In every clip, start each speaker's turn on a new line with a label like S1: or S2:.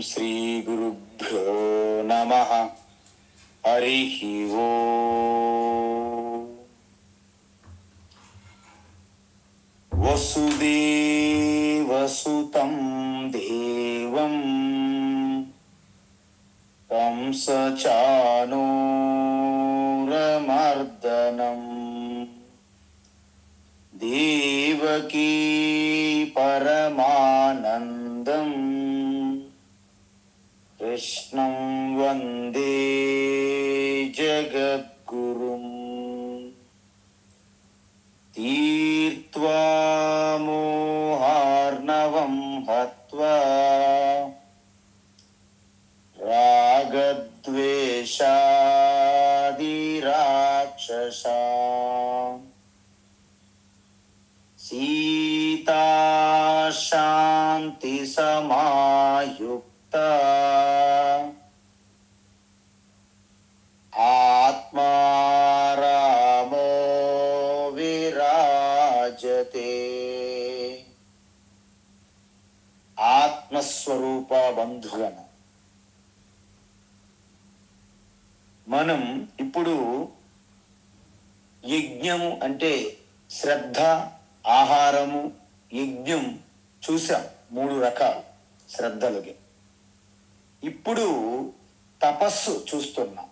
S1: శ్రీ గురుభ్యో నమః. హరి ఓం. వసుదేవసుతం దేవం కంసచానూరమర్దనం దేవకీ పరమానందం కృష్ణం వందే జగద్గురుం. తీర్త్వా మోహార్ణవం హత్వా రాగద్వేషాది రాక్షసా సీతా శాంతి సమాయుక్త ఆత్మా రామో విరాజతే. ఆత్మస్వరూప బంధుగణ, మనం ఇప్పుడు యజ్ఞము అంటే శ్రద్ధ, ఆహారము, యజ్ఞం చూసాం. 3 రకాలు శ్రద్ధలకి. ఇప్పుడు తపస్సు చూస్తున్నాం.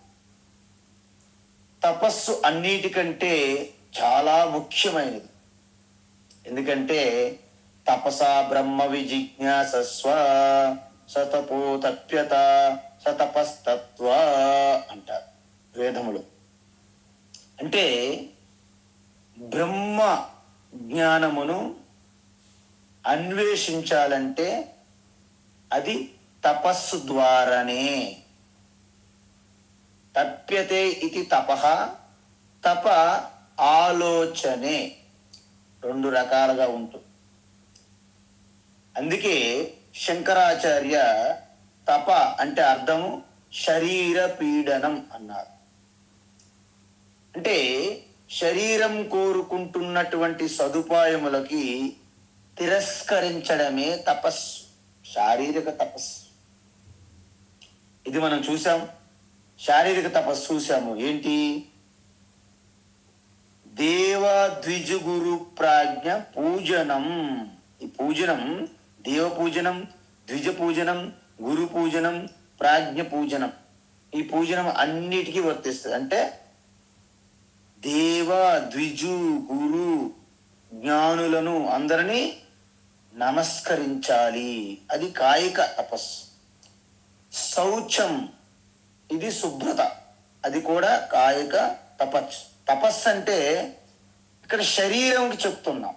S1: తపస్సు అన్నిటికంటే చాలా ముఖ్యమైనది. ఎందుకంటే తపసా బ్రహ్మ విజిజ్ఞాసస్వ సతపో తప్యత సతపస్తత్వ అంటారు వేదములు. అంటే బ్రహ్మ జ్ఞానమును అన్వేషించాలంటే అది తపస్సు ద్వారానే. తప్యతే ఇది తపః. తప ఆలోచనే 2 రకాలుగా ఉంటుంది. అందుకే శంకరాచార్య తప అంటే అర్థము శరీర పీడనం అన్నారు. అంటే శరీరం కోరుకుంటున్నటువంటి సదుపాయములకి తిరస్కరించడమే తపస్సు, శారీరక తపస్సు. ఇది మనం చూసాం. శారీరక తపస్సు చూసాము. ఏంటి? దేవ ద్విజుగురు ప్రాజ్ఞ పూజనం. ఈ పూజనం దేవ పూజనం, ద్విజ పూజనం, గురు పూజనం, ప్రాజ్ఞ పూజనం. ఈ పూజనం అన్నిటికీ వర్తిస్తుంది. అంటే దేవ ద్విజు గురు జ్ఞానులను అందరినీ నమస్కరించాలి. అది కాయిక తపస్సు. శౌచం ఇది శుభ్రత, అది కూడా కాయిక తపస్సు. తపస్సు అంటే ఇక్కడ శరీరంకి చెప్తున్నాం.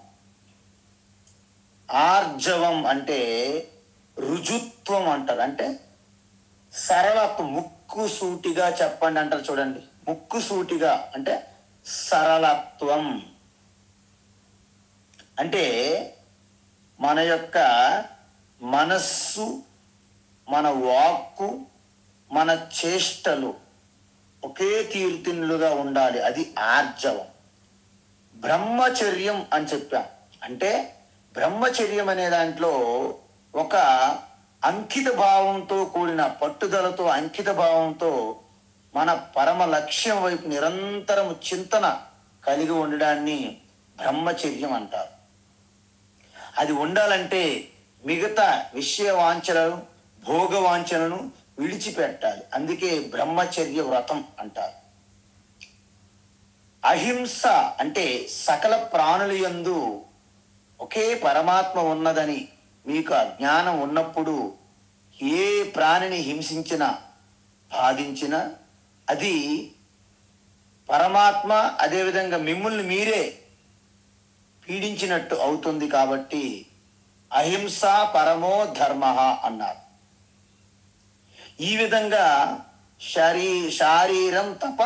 S1: ఆర్జవం అంటే రుజుత్వం అంటారు. అంటే సరళత్వం. ముక్కు సూటిగా చెప్పండి అంటారు చూడండి. ముక్కు సూటిగా అంటే సరళత్వం. అంటే మన యొక్క మనస్సు, మన వాక్కు, మన చేష్టలు ఒకే తీరుతిన్నులుగా ఉండాలి. అది ఆర్జవం. బ్రహ్మచర్యం అని చెప్పాం. అంటే బ్రహ్మచర్యం అనే దాంట్లో ఒక అంకిత భావంతో కూడిన పట్టుదలతో, అంకిత భావంతో మన పరమ లక్ష్యం వైపు నిరంతరం చింతన కలిగి ఉండడాన్ని బ్రహ్మచర్యం అంటారు. అది ఉండాలంటే మిగతా విషయ వాంఛనలు, భోగ వాంఛనలను విడిచిపెట్టాలి. అందుకే బ్రహ్మచర్య వ్రతం అంటారు. అహింస అంటే సకల ప్రాణుల యందు ఒకే పరమాత్మ ఉన్నదని మీకు అజ్ఞానం ఉన్నప్పుడు ఏ ప్రాణిని హింసించినా, బాధించినా అది పరమాత్మ, అదేవిధంగా మిమ్మల్ని మీరే పీడించినట్టు అవుతుంది. కాబట్టి అహింస పరమో ధర్మ అన్నారు. ఈ విధంగా శారీరం తప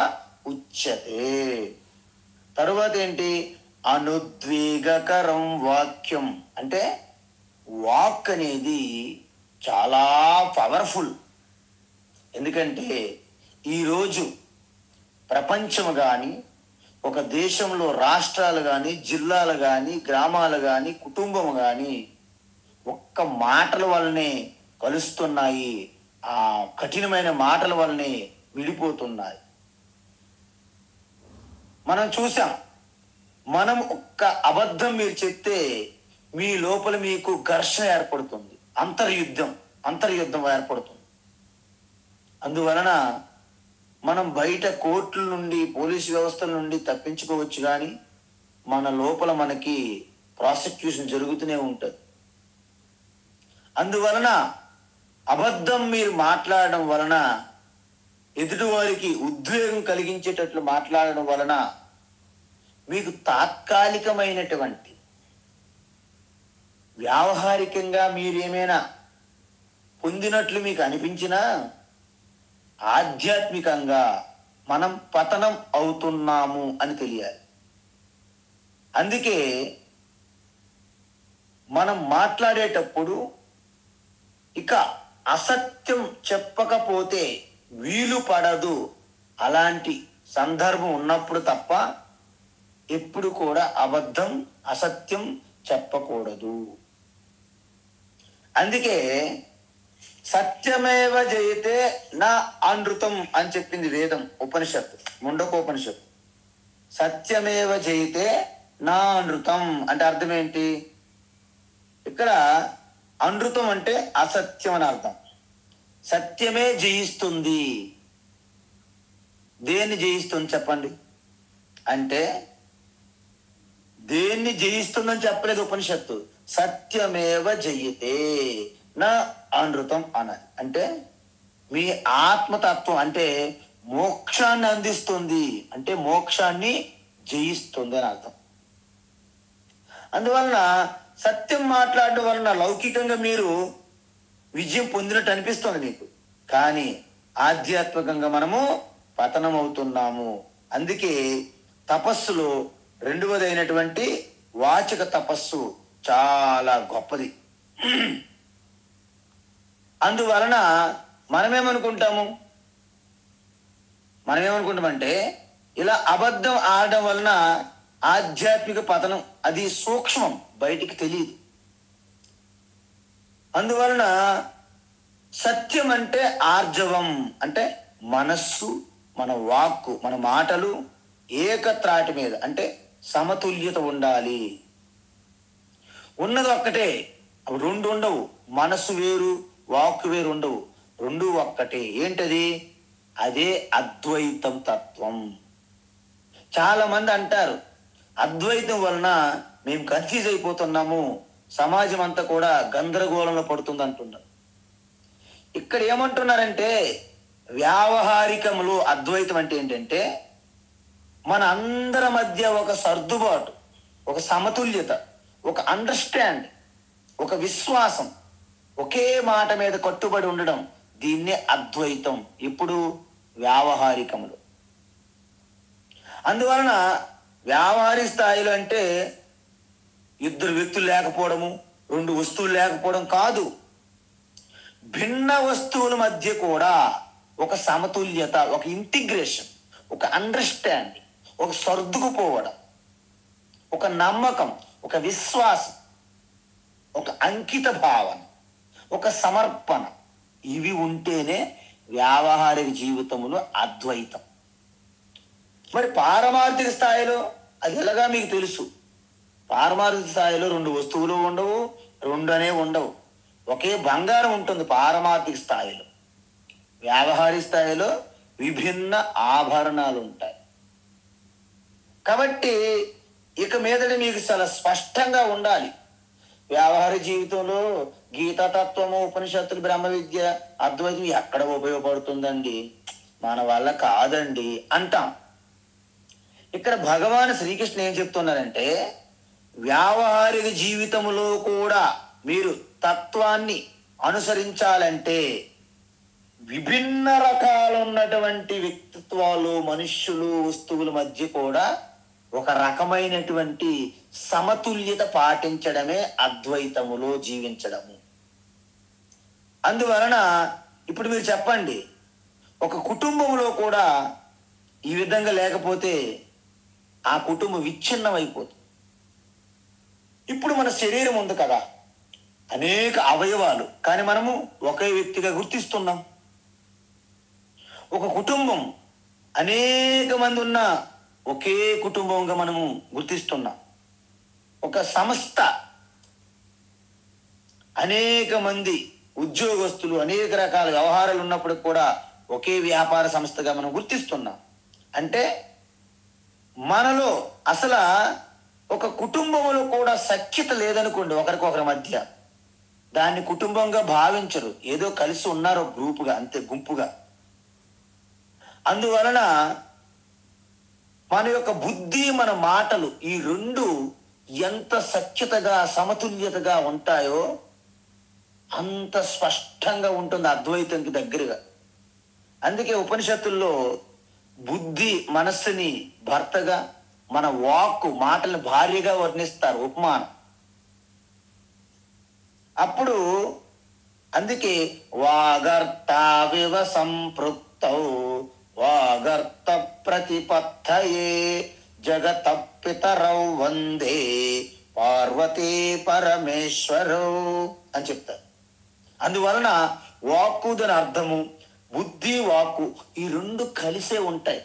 S1: ఉచ్యతే. తరువాత ఏంటి? అనుద్వేగకరం వాక్యం. అంటే వాక్ అనేది చాలా పవర్ఫుల్. ఎందుకంటే ఈరోజు ప్రపంచం కానీ, ఒక దేశంలో రాష్ట్రాలు కానీ, జిల్లాలు కానీ, గ్రామాలు కానీ, కుటుంబం కానీ ఒక్క మాటల వల్లనే కలుస్తున్నాయి. ఆ కఠినమైన మాటల వల్లనే విడిపోతున్నాయి. మనం చూసాం. మనం ఒక్క అబద్ధం మీరు చెప్తే మీ లోపల మీకు ఘర్షణ ఏర్పడుతుంది, అంతర్యుద్ధం ఏర్పడుతుంది. అందువలన మనం బయట కోర్టుల నుండి, పోలీసు వ్యవస్థల నుండి తప్పించుకోవచ్చు, కానీ మన లోపల మనకి ప్రాసిక్యూషన్ జరుగుతూనే ఉంటుంది. అందువలన అబద్ధం మీరు మాట్లాడడం వలన, ఎదుటివారికి ఉద్వేగం కలిగించేటట్లు మాట్లాడడం వలన మీకు తాత్కాలికమైనటువంటి, వ్యావహారికంగా మీరేమైనా పొందినట్లు మీకు అనిపించినా ఆధ్యాత్మికంగా మనం పతనం అవుతున్నాము అని తెలియాలి. అందుకే మనం మాట్లాడేటప్పుడు ఇక అసత్యం చెప్పకపోతే వీలు పడదు, అలాంటి సందర్భం ఉన్నప్పుడు తప్ప ఎప్పుడు కూడా అబద్ధం, అసత్యం చెప్పకూడదు. అందుకే సత్యమేవ జయతే నా అనృతం అని చెప్పింది వేదం, ఉపనిషత్తు, ముండకోపనిషత్తు. సత్యమేవ జయతే నా అనృతం అంటే అర్థం ఏంటి? ఇక్కడ అనృతం అంటే అసత్యం అని అర్థం. సత్యమే జయిస్తుంది. దేన్ని జయిస్తుంది చెప్పండి అంటే, దేన్ని జయిస్తుందని చెప్పలేదు ఉపనిషత్తు. సత్యమేవ జయతే నా అనృతం అన్నది అంటే మీ ఆత్మతత్వం, అంటే మోక్షాన్ని అందిస్తుంది, అంటే మోక్షాన్ని జయిస్తుంది అని అర్థం. అందువలన సత్యం మాట్లాడడం వలన లౌకికంగా మీరు విజయం పొందినట్టు అనిపిస్తుంది మీకు, కానీ ఆధ్యాత్మికంగా మనము పతనం అవుతున్నాము. అందుకే తపస్సులో రెండవది అయినటువంటి వాచక తపస్సు చాలా గొప్పది. అందువలన మనమేమనుకుంటామంటే ఇలా అబద్ధం ఆడడం వలన ఆధ్యాత్మిక పతనం, అది సూక్ష్మం, బయటికి తెలియదు. అందువలన సత్యం అంటే ఆర్జవం, అంటే మనస్సు, మన వాక్కు, మన మాటలు ఏకత్రాటి మీద, అంటే సమతుల్యత ఉండాలి. ఉన్నది ఒక్కటే, రెండు ఉండవు. మనస్సు వేరు, వాక్కు వేరు ఉండవు, రెండు ఒక్కటే. ఏంటది? అదే అద్వైతం తత్వం. చాలా మంది అంటారు అద్వైతం వలన మేము కన్ఫ్యూజ్ అయిపోతున్నాము, సమాజం అంతా కూడా గందరగోళంలో పడుతుంది అంటున్నారు. ఇక్కడ ఏమంటున్నారంటే, వ్యావహారికములో అద్వైతం అంటే ఏంటంటే మన అందరి మధ్య ఒక సర్దుబాటు, ఒక సమతుల్యత, ఒక అండర్స్టాండ్, ఒక విశ్వాసం, ఒకే మాట మీద కట్టుబడి ఉండడం, దీన్నే అద్వైతం. ఇప్పుడు వ్యావహారికములు. అందువలన వ్యావహారిక స్థాయిలో అంటే ఇద్దరు వ్యక్తులు లేకపోవడము, రెండు వస్తువులు లేకపోవడం కాదు. భిన్న వస్తువుల మధ్య కూడా ఒక సమతుల్యత, ఒక ఇంటిగ్రేషన్, ఒక అండర్స్టాండింగ్, ఒక సర్దుకుపోవడం, ఒక నమ్మకం, ఒక విశ్వాసం, ఒక అంకిత భావన, ఒక సమర్పణ, ఇవి ఉంటేనే వ్యావహారిక జీవితంలో అద్వైతం. మరి పారమార్థిక స్థాయిలో అది ఎలాగా మీకు తెలుసు. పారమార్థిక స్థాయిలో రెండు వస్తువులు ఉండవు, రెండు అనే ఉండవు, ఒకే బంగారం ఉంటుంది పారమార్థిక స్థాయిలో. వ్యావహారిక స్థాయిలో విభిన్న ఆభరణాలు ఉంటాయి. కాబట్టి ఇక మీదట మీకు చాలా స్పష్టంగా ఉండాలి. వ్యవహార జీవితంలో గీతాతత్వము, ఉపనిషత్తులు, బ్రహ్మ విద్య, అద్వైతం ఎక్కడ ఉపయోగపడుతుందండి, మన వల్ల కాదండి అంటాం. ఇక్కడ భగవాన్ శ్రీకృష్ణ ఏం చెప్తున్నారంటే, వ్యావహారిక జీవితంలో కూడా మీరు తత్వాన్ని అనుసరించాలంటే విభిన్న రకాలు ఉన్నటువంటి వ్యక్తిత్వాలు, మనుష్యులు, వస్తువుల మధ్య కూడా ఒక రకమైనటువంటి సమతుల్యత పాటించడమే అద్వైతములో జీవించడము. అందువలన ఇప్పుడు మీరు చెప్పండి, ఒక కుటుంబంలో కూడా ఈ విధంగా లేకపోతే ఆ కుటుంబం విచ్ఛిన్నం అయిపోతుంది. ఇప్పుడు మన శరీరం ఉంది కదా, అనేక అవయవాలు, కానీ మనము ఒకే వ్యక్తిగా గుర్తిస్తున్నాం. ఒక కుటుంబం అనేక మంది ఉన్న ఒకే కుటుంబంగా మనము గుర్తిస్తున్నాం. ఒక సంస్థ అనేక మంది ఉద్యోగస్తులు, అనేక రకాల వ్యవహారాలు ఉన్నప్పుడు కూడా ఒకే వ్యాపార సంస్థగా మనం గుర్తిస్తున్నాం. అంటే మనలో అసలు ఒక కుటుంబంలో కూడా సఖ్యత లేదనుకోండి, ఒకరికొకరి మధ్య, దాన్ని కుటుంబంగా భావించరు, ఏదో కలిసి ఉన్నారు గ్రూపుగా, అంతే, గుంపుగా. అందువలన మన యొక్క బుద్ధి, మన మాటలు, ఈ రెండు ఎంత సఖ్యతగా, సమతుల్యతగా ఉంటాయో అంత స్పష్టంగా ఉంటుంది అద్వైతంకి దగ్గరగా. అందుకే ఉపనిషత్తుల్లో బుద్ధి మనస్సుని భర్తగా, మన వాక్కు మాటలను భార్యగా వర్ణిస్తారు, ఉపమానం. అప్పుడు అందుకే వాగర్తావివ సంపృక్తౌ వాగర్త ప్రతిపత్తయే జగత పితరౌ వందే పార్వతీ పరమేశ్వరౌ అని చెప్తారు. అందువలన వాక్కు దాని అర్థము, బుద్ధి వాక్కు ఈ రెండు కలిసే ఉంటాయి,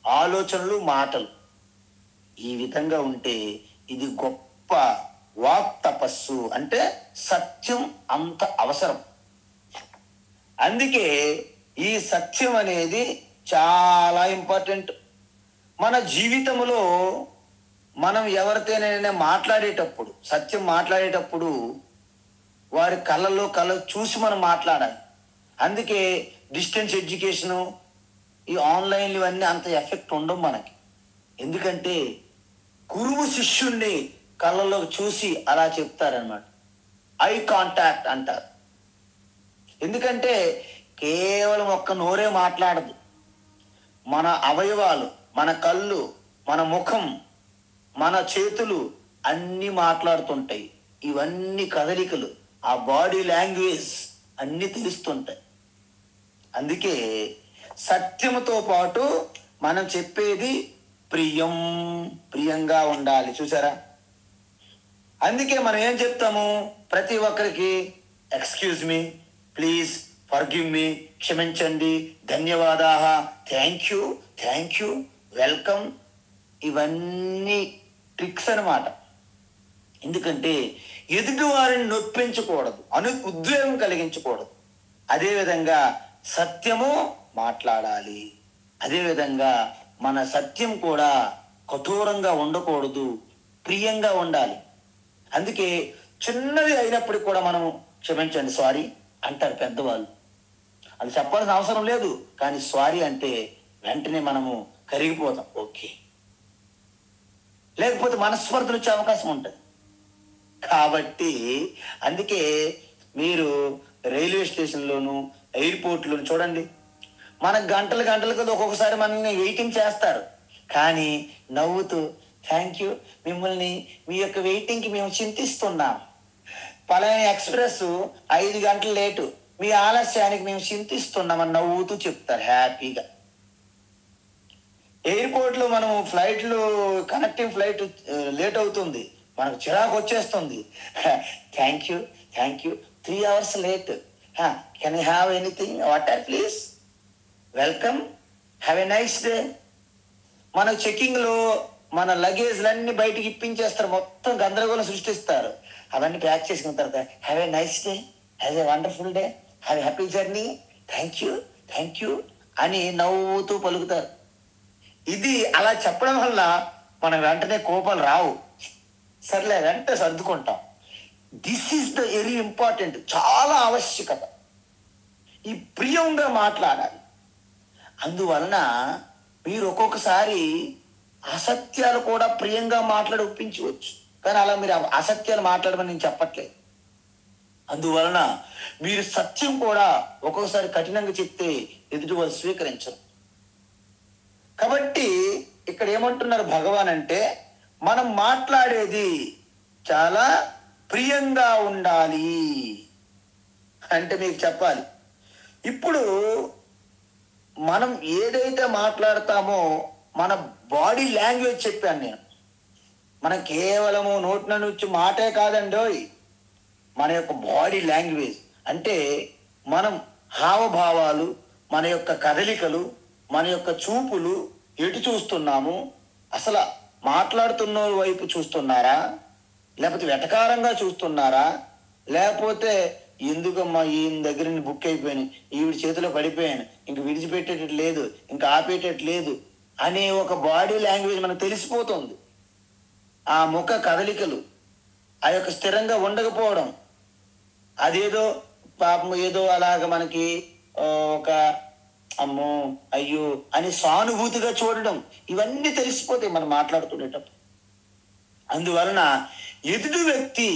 S1: ఆలోచనలు మాటలు. ఈ విధంగా ఉంటే ఇది గొప్ప వాక్ తపస్సు. అంటే సత్యం అంత అవసరం. అందుకే ఈ సత్యం అనేది చాలా ఇంపార్టెంట్. మన జీవితంలో మనం ఎవరితోనైనా మాట్లాడేటప్పుడు, సత్యం మాట్లాడేటప్పుడు వారి కళ్ళలో కళ్ళ చూసి మనం మాట్లాడాలి. అందుకే డిస్టెన్స్ ఎడ్యుకేషను, ఈ ఆన్లైన్లు ఇవన్నీ అంత ఎఫెక్ట్ ఉండవు మనకి. ఎందుకంటే గురువు శిష్యుణ్ణి కళ్ళలో చూసి అలా చెప్తారనమాట, ఐ కాంటాక్ట్ అంటారు. ఎందుకంటే కేవలం ఒక్క నోరే మాట్లాడదు, మన అవయవాలు, మన కళ్ళు, మన ముఖం, మన చేతులు అన్నీ మాట్లాడుతుంటాయి. ఇవన్నీ కదలికలు, ఆ బాడీ లాంగ్వేజ్ అన్నీ తెలుస్తుంటాయి. అందుకే సత్యముతో పాటు మనం చెప్పేది ప్రియంగా ఉండాలి. చూసారా? అందుకే మనం ఏం చెప్తాము ప్రతి ఒక్కరికి, excuse me, please, forgive me, క్షమించండి, ధన్యవాదాహ, థ్యాంక్ యూ, వెల్కమ్. ఇవన్నీ ట్రిక్స్ అన్నమాట. ఎందుకంటే ఎదుటి వారిని నొప్పించకూడదు, ఉద్వేగం కలిగించకూడదు. అదేవిధంగా సత్యము మాట్లాడాలి. అదేవిధంగా మన సత్యం కూడా కఠోరంగా ఉండకూడదు, ప్రియంగా ఉండాలి. అందుకే చిన్నది అయినప్పటికీ కూడా మనము క్షమించండి, సారీ అంటారు పెద్దవాళ్ళు. అది చెప్పాల్సిన అవసరం లేదు, కానీ సారీ అంటే వెంటనే మనము కరిగిపోతాం. ఓకే, లేకపోతే మనస్పర్ధలు వచ్చే అవకాశం ఉంటుంది. కాబట్టి అందుకే మీరు రైల్వే స్టేషన్లోను, ఎయిర్పోర్ట్లోను చూడండి, మనకు గంటలు కదా ఒక్కొక్కసారి మనల్ని వెయిటింగ్ చేస్తారు, కానీ నవ్వుతూ థ్యాంక్ యూ, మిమ్మల్ని మీ యొక్క వెయిటింగ్కి మేము చింతిస్తున్నాం, పలానా ఎక్స్ప్రెస్ 5 గంటలు లేటు, మీ ఆలస్యానికి మేము చింతిస్తున్నామని నవ్వుతూ చెప్తారు హ్యాపీగా. ఎయిర్పోర్ట్లో మనము ఫ్లైట్లు, కనెక్టింగ్ ఫ్లైట్ లేట్ అవుతుంది, మనకు చిరాకు వచ్చేస్తుంది, thank you 3 hours late, can you have anything, water please, welcome, have a nice day. మన చెకింగ్లో మన లగేజ్లన్నీ బయటికి ఇప్పించేస్తారు, మొత్తం గందరగోళం సృష్టిస్తారు. అవన్నీ ప్యాక్ చేసుకున్న తర్వాత have a nice day, have a wonderful day, have a happy journey, thank you అని నవ్వుతూ పలుకుతారు. ఇది అలా చెప్పడం వల్ల మనం వెంటనే కోపాలు రావు, సర్లే వెంటనే సర్దుకుంటాం. This is the very important, చాలా ఆవశ్యకత. ఈ ప్రియంగా మాట్లాడాలి. అందువలన మీరు ఒక్కొక్కసారి అసత్యాలు కూడా ప్రియంగా మాట్లాడి ఒప్పించవచ్చు, కానీ అలా మీరు అసత్యాలు మాట్లాడమని నేను చెప్పట్లేదు. అందువలన మీరు సత్యం కూడా ఒక్కొక్కసారి కఠినంగా చెప్తే ఎదుటి వాళ్ళు స్వీకరించరు. కాబట్టి ఇక్కడ ఏమంటున్నారు భగవాన్ అంటే, మనం మాట్లాడేది చాలా ప్రియంగా ఉండాలి అంటే మీకు చెప్పాలి. ఇప్పుడు మనం ఏదైతే మాట్లాడతామో మన బాడీ లాంగ్వేజ్ చెప్పాను నేను. మనం కేవలము నోటి నుంచి మాటే కాదండి, మన యొక్క బాడీ లాంగ్వేజ్ అంటే మనం హావభావాలు, మన యొక్క కదలికలు, మన యొక్క చూపులు ఎటు చూస్తున్నాము, అసలు మాట్లాడుతున్న వైపు చూస్తున్నారా, లేకపోతే వెటకారంగా చూస్తున్నారా, లేకపోతే ఎందుకమ్మా ఈయన దగ్గర బుక్ అయిపోయాను, ఈవిడ చేతిలో పడిపోయాను, ఇంక విడిచిపెట్టేటట్టు లేదు, ఇంకా ఆపేటట్టు లేదు అనే ఒక బాడీ లాంగ్వేజ్ మనకు తెలిసిపోతుంది. ఆ ముఖ కదలికలు, ఆ యొక్క స్థిరంగా ఉండకపోవడం, అదేదో పాపం ఏదో అలాగ మనకి ఒక అమ్మో అయ్యో అని సానుభూతిగా చూడడం, ఇవన్నీ తెలిసిపోతాయి మనం మాట్లాడుతునేటప్పుడు. అందువలన ఎదుటి వ్యక్తి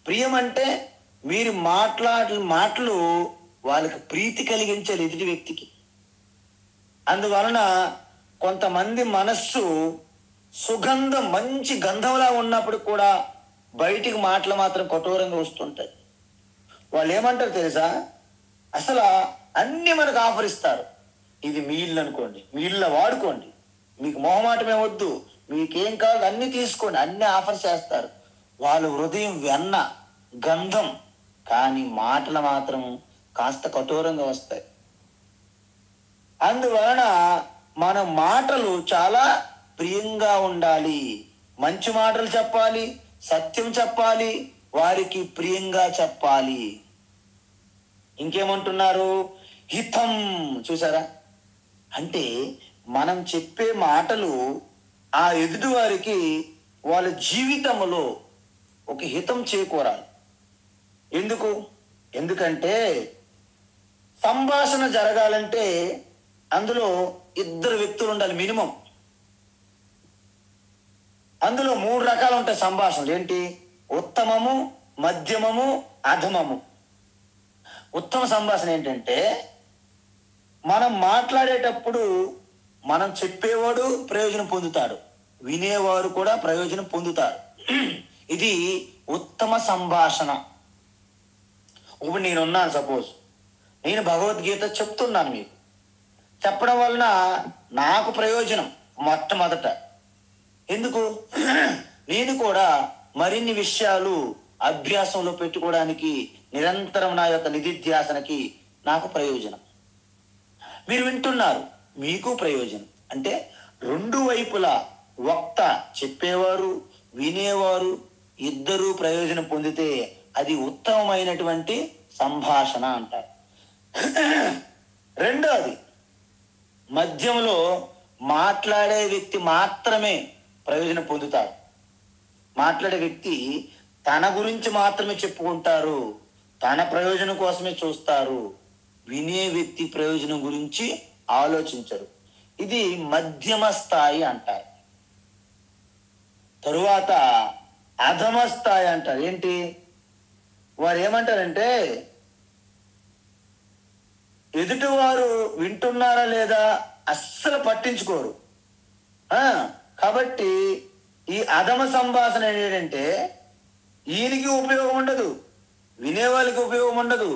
S1: ప్రియం అంటే మీరు మాటలు వాళ్ళకి ప్రీతి కలిగించాలి ఎదుటి వ్యక్తికి. అందువలన కొంతమంది మనస్సు సుగంధం మంచి గంధంలా ఉన్నప్పుడు కూడా బయటికి మాటలు మాత్రం కఠోరంగా వస్తుంటాయి. వాళ్ళు ఏమంటారు తెలుసా, అసలు అన్ని మనకు ఆఫర్ ఇస్తారు, ఇది మీ ఇల్లు అనుకోండి, మీ ఇల్లు వాడుకోండి, మీకు మొహమాటమే వద్దు, మీకేం కావాలి అన్ని తీసుకోండి, అన్ని ఆఫర్ చేస్తారు. వాళ్ళ హృదయం వెన్న గంధం, కానీ మాటలు మాత్రం కాస్త కఠోరంగా వస్తాయి. అందువలన మన మాటలు చాలా ప్రియంగా ఉండాలి, మంచి మాటలు చెప్పాలి, సత్యం చెప్పాలి, వారికి ప్రియంగా చెప్పాలి. ఇంకేమంటున్నారు, హితం. చూసారా, అంటే మనం చెప్పే మాటలు ఆ ఎదుటి వారికి వాళ్ళ జీవితంలో ఒక హితం చేకూరాలి. ఎందుకంటే సంభాషణ జరగాలంటే అందులో ఇద్దరు వ్యక్తులు ఉండాలి మినిమం. అందులో 3 రకాలు ఉంటాయి సంభాషణలు. ఏంటి? ఉత్తమము, మధ్యమము, అధమము. ఉత్తమ సంభాషణ ఏంటంటే మనం మాట్లాడేటప్పుడు మనం చెప్పేవాడు ప్రయోజనం పొందుతాడు, వినేవారు కూడా ప్రయోజనం పొందుతారు. ఇది ఉత్తమ సంభాషణ. ఇప్పుడు నేనున్నాను, సపోజ్ నేను భగవద్గీత చెప్తున్నాను, మీకు చెప్పడం వలన నాకు ప్రయోజనం మొట్టమొదట. ఎందుకు? నేను కూడా మరిన్ని విషయాలు అభ్యాసంలో పెట్టుకోవడానికి, నిరంతరం నా యొక్క నిధిధ్యాసనకి నాకు ప్రయోజనం. మీరు వింటున్నారు, మీకు ప్రయోజనం. అంటే 2 వైపులా వక్త, చెప్పేవారు, వినేవారు ఇద్దరూ ప్రయోజనం పొందితే అది ఉత్తమమైనటువంటి సంభాషణ అంటారు. రెండోది, మధ్యంలో మాట్లాడే వ్యక్తి మాత్రమే ప్రయోజనం పొందుతారు. మాట్లాడే వ్యక్తి తన గురించి మాత్రమే చెప్పుకుంటారు, తన ప్రయోజనం కోసమే చూస్తారు. వినే వ్యక్తి ప్రయోజనం గురించి ఆలోచించరు. ఇది మధ్యమ స్థాయి అంటారు. తరువాత అధమ స్థాయి అంటారు. ఏంటి? వారు ఏమంటారంటే ఎదుటివారు వింటున్నారా లేదా అస్సలు పట్టించుకోరు. కాబట్టి ఈ అధమ సంభాషణ ఏంటంటే ఈయనకి ఉపయోగం ఉండదు, వినే వాళ్ళకి ఉపయోగం ఉండదు,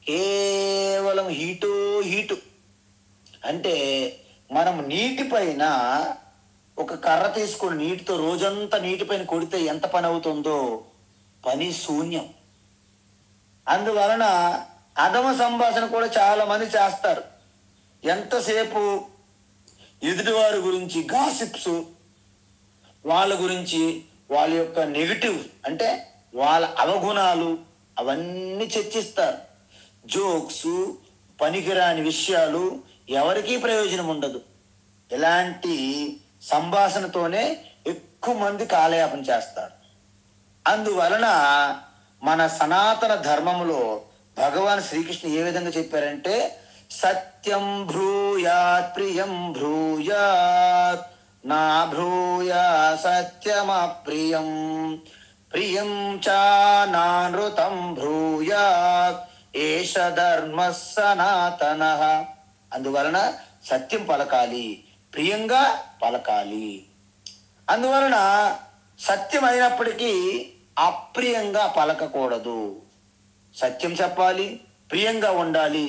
S1: కేవలం హీటు. అంటే మనం నీటిపైన ఒక కర్ర తీసుకొని నీటితో రోజంతా నీటిపైన కొడితే ఎంత పని అవుతుందో, పని శూన్యం. అందువలన అధమ సంభాషణ కూడా చాలా మంది చేస్తారు. ఎంతసేపు ఎదుటివారి గురించి గాసిప్స్, వాళ్ళ గురించి, వాళ్ళ యొక్క నెగిటివ్ అంటే వాళ్ళ అవగుణాలు అవన్నీ చర్చిస్తారు. జోక్స్, పనికిరాని విషయాలు, ఎవరికీ ప్రయోజనం ఉండదు. ఇలాంటి సంభాషణతోనే ఎక్కువ మంది కాలయాపన చేస్తారు. అందువలన మన సనాతన ధర్మంలో భగవాన్ శ్రీకృష్ణ ఏ విధంగా చెప్పారంటే, సత్యం బ్రూయాత్ ప్రియం బ్రూయాత్ నా బ్రూయా సత్యమప్రియం ప్రియం చ నానృతం బ్రూయాత్ ఏష ధర్మ సనాతనః. అందువలన సత్యం పలకాలి, ప్రియంగా పలకాలి. అందువలన సత్యం అయినప్పటికీ అప్రియంగా పలకకూడదు. సత్యం చెప్పాలి, ప్రియంగా ఉండాలి,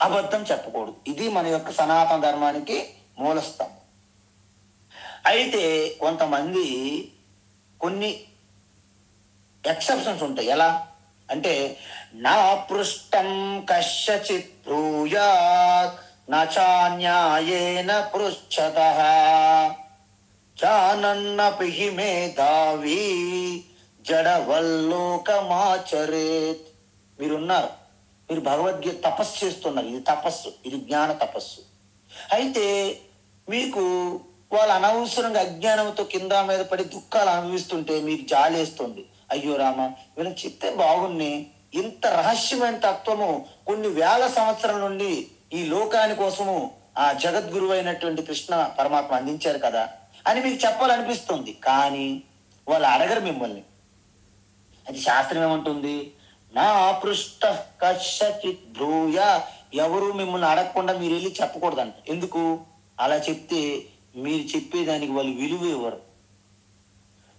S1: అబద్ధం చెప్పకూడదు. ఇది మన యొక్క సనాతన ధర్మానికి మూలస్థం. అయితే కొంతమంది కొన్ని ఎక్సెప్షన్స్ ఉంటాయి. ఎలా? అంటే నా పృష్టం కశ్చిత్ బ్రూయాత్ నాన్యాయేన పృచ్చతః జానన్నపి హి మేధావి జడవల్లోకమాచరేత్. మీరున్నారు, మీరు భగవద్గీత తపస్సు చేస్తున్నారు. ఇది తపస్సు, ఇది జ్ఞాన తపస్సు. అయితే మీకు వాళ్ళు అనవసరంగా అజ్ఞానంతో కింద మీద పడి దుఃఖాలు అనుభవిస్తుంటే మీకు జాలేస్తుంది. అయ్యో రామ, వీళ్ళకి చెప్తే బాగుంది, ఇంత రహస్యమైన తత్వము కొన్ని వేల సంవత్సరాల నుండి ఈ లోకాని కోసము ఆ జగద్గురువు అయినటువంటి కృష్ణ పరమాత్మ అందించారు కదా అని మీకు చెప్పాలనిపిస్తుంది. కానీ వాళ్ళు అడగరు మిమ్మల్ని. అది శాస్త్రం ఏమంటుంది? నా పృష్ట కశ్చిత్ బ్రూయ. ఎవరు మిమ్మల్ని అడగకుండా మీరు వెళ్ళి చెప్పకూడదంట. ఎందుకు? అలా చెప్తే మీరు చెప్పేదానికి వాళ్ళు విలువ ఇవ్వరు.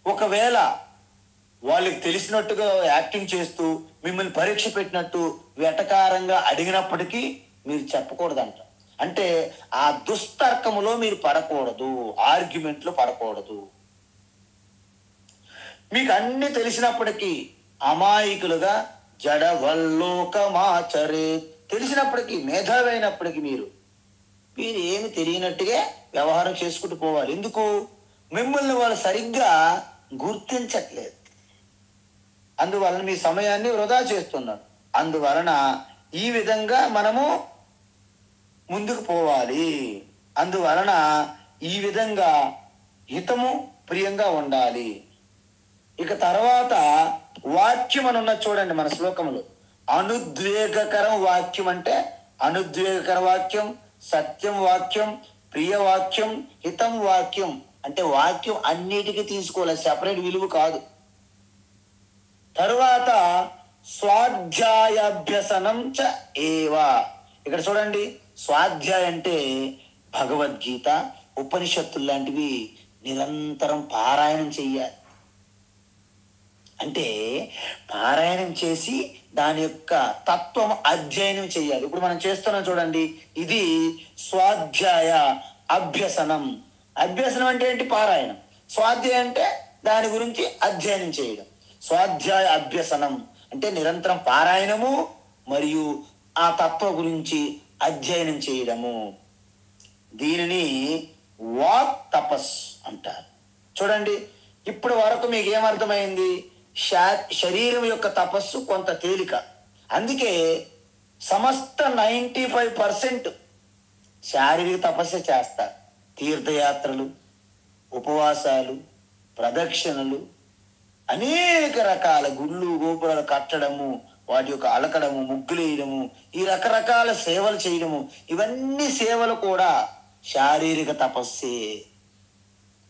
S1: ఒకవేళ వాళ్ళకి తెలిసినట్టుగా యాక్టింగ్ చేస్తూ మిమ్మల్ని పరీక్ష పెట్టినట్టు వెటకారంగా అడిగినప్పటికీ మీరు చెప్పకూడదంట. అంటే ఆ దుస్తర్కములో మీరు పడకూడదు, ఆర్గ్యుమెంట్లో పడకూడదు. మీకు అన్ని తెలిసినప్పటికీ అమాయకులుగా జడవల్లోకమాచరే, తెలిసినప్పటికీ మేధావి అయినప్పటికీ మీరు ఏమి తెలియనట్టుగా వ్యవహారం చేసుకుంటూ పోవాలి. ఎందుకు? మిమ్మల్ని వాళ్ళు సరిగ్గా గుర్తించట్లేదు. అందువలన మీ సమయాన్ని వృధా చేస్తున్నారు. అందువలన ఈ విధంగా మనము ముందుకు పోవాలి. అందువలన ఈ విధంగా హితము ప్రియంగా ఉండాలి. ఇక తర్వాత వాక్యం అని ఉన్నది చూడండి మన శ్లోకములో. అనుద్వేగకరం వాక్యం అంటే అనుద్వేగకర వాక్యం, సత్యం వాక్యం, ప్రియ వాక్యం, హితం వాక్యం. అంటే వాక్యం అన్నిటికీ తీసుకోవాలి, సెపరేట్ విలువ కాదు. తరువాత స్వాధ్యాయాభ్యసనం చ ఏవా. ఇక్కడ చూడండి, స్వాధ్యాయ అంటే భగవద్గీత, ఉపనిషత్తులు లాంటివి నిరంతరం పారాయణం చెయ్యాలి. అంటే పారాయణం చేసి దాని యొక్క తత్వం అధ్యయనం చేయాలి. ఇప్పుడు మనం చేస్తున్నాం చూడండి, ఇది స్వాధ్యాయ అభ్యసనం. అభ్యసనం అంటే ఏంటి? పారాయణం. స్వాధ్యాయం అంటే దాని గురించి అధ్యయనం చేయడం. స్వాధ్యాయ అభ్యసనం అంటే నిరంతరం పారాయణము మరియు ఆ తత్వ గురించి అధ్యయనం చేయడము. దీనిని వాక్ తపస్ అంటారు. చూడండి, ఇప్పటి వరకు మీకు ఏమర్థమైంది? శరీరం యొక్క తపస్సు కొంత తేలిక. అందుకే సమస్త 95% శారీరక తపస్సు చేస్తారు. తీర్థయాత్రలు, ఉపవాసాలు, ప్రదక్షిణలు, అనేక రకాల గుళ్ళు గోపురాలు కట్టడము, వాటి యొక్క అలకడము, ముగ్గులు వేయడము, ఈ రకరకాల సేవలు చేయడము, ఇవన్నీ సేవలు కూడా శారీరక తపస్సే.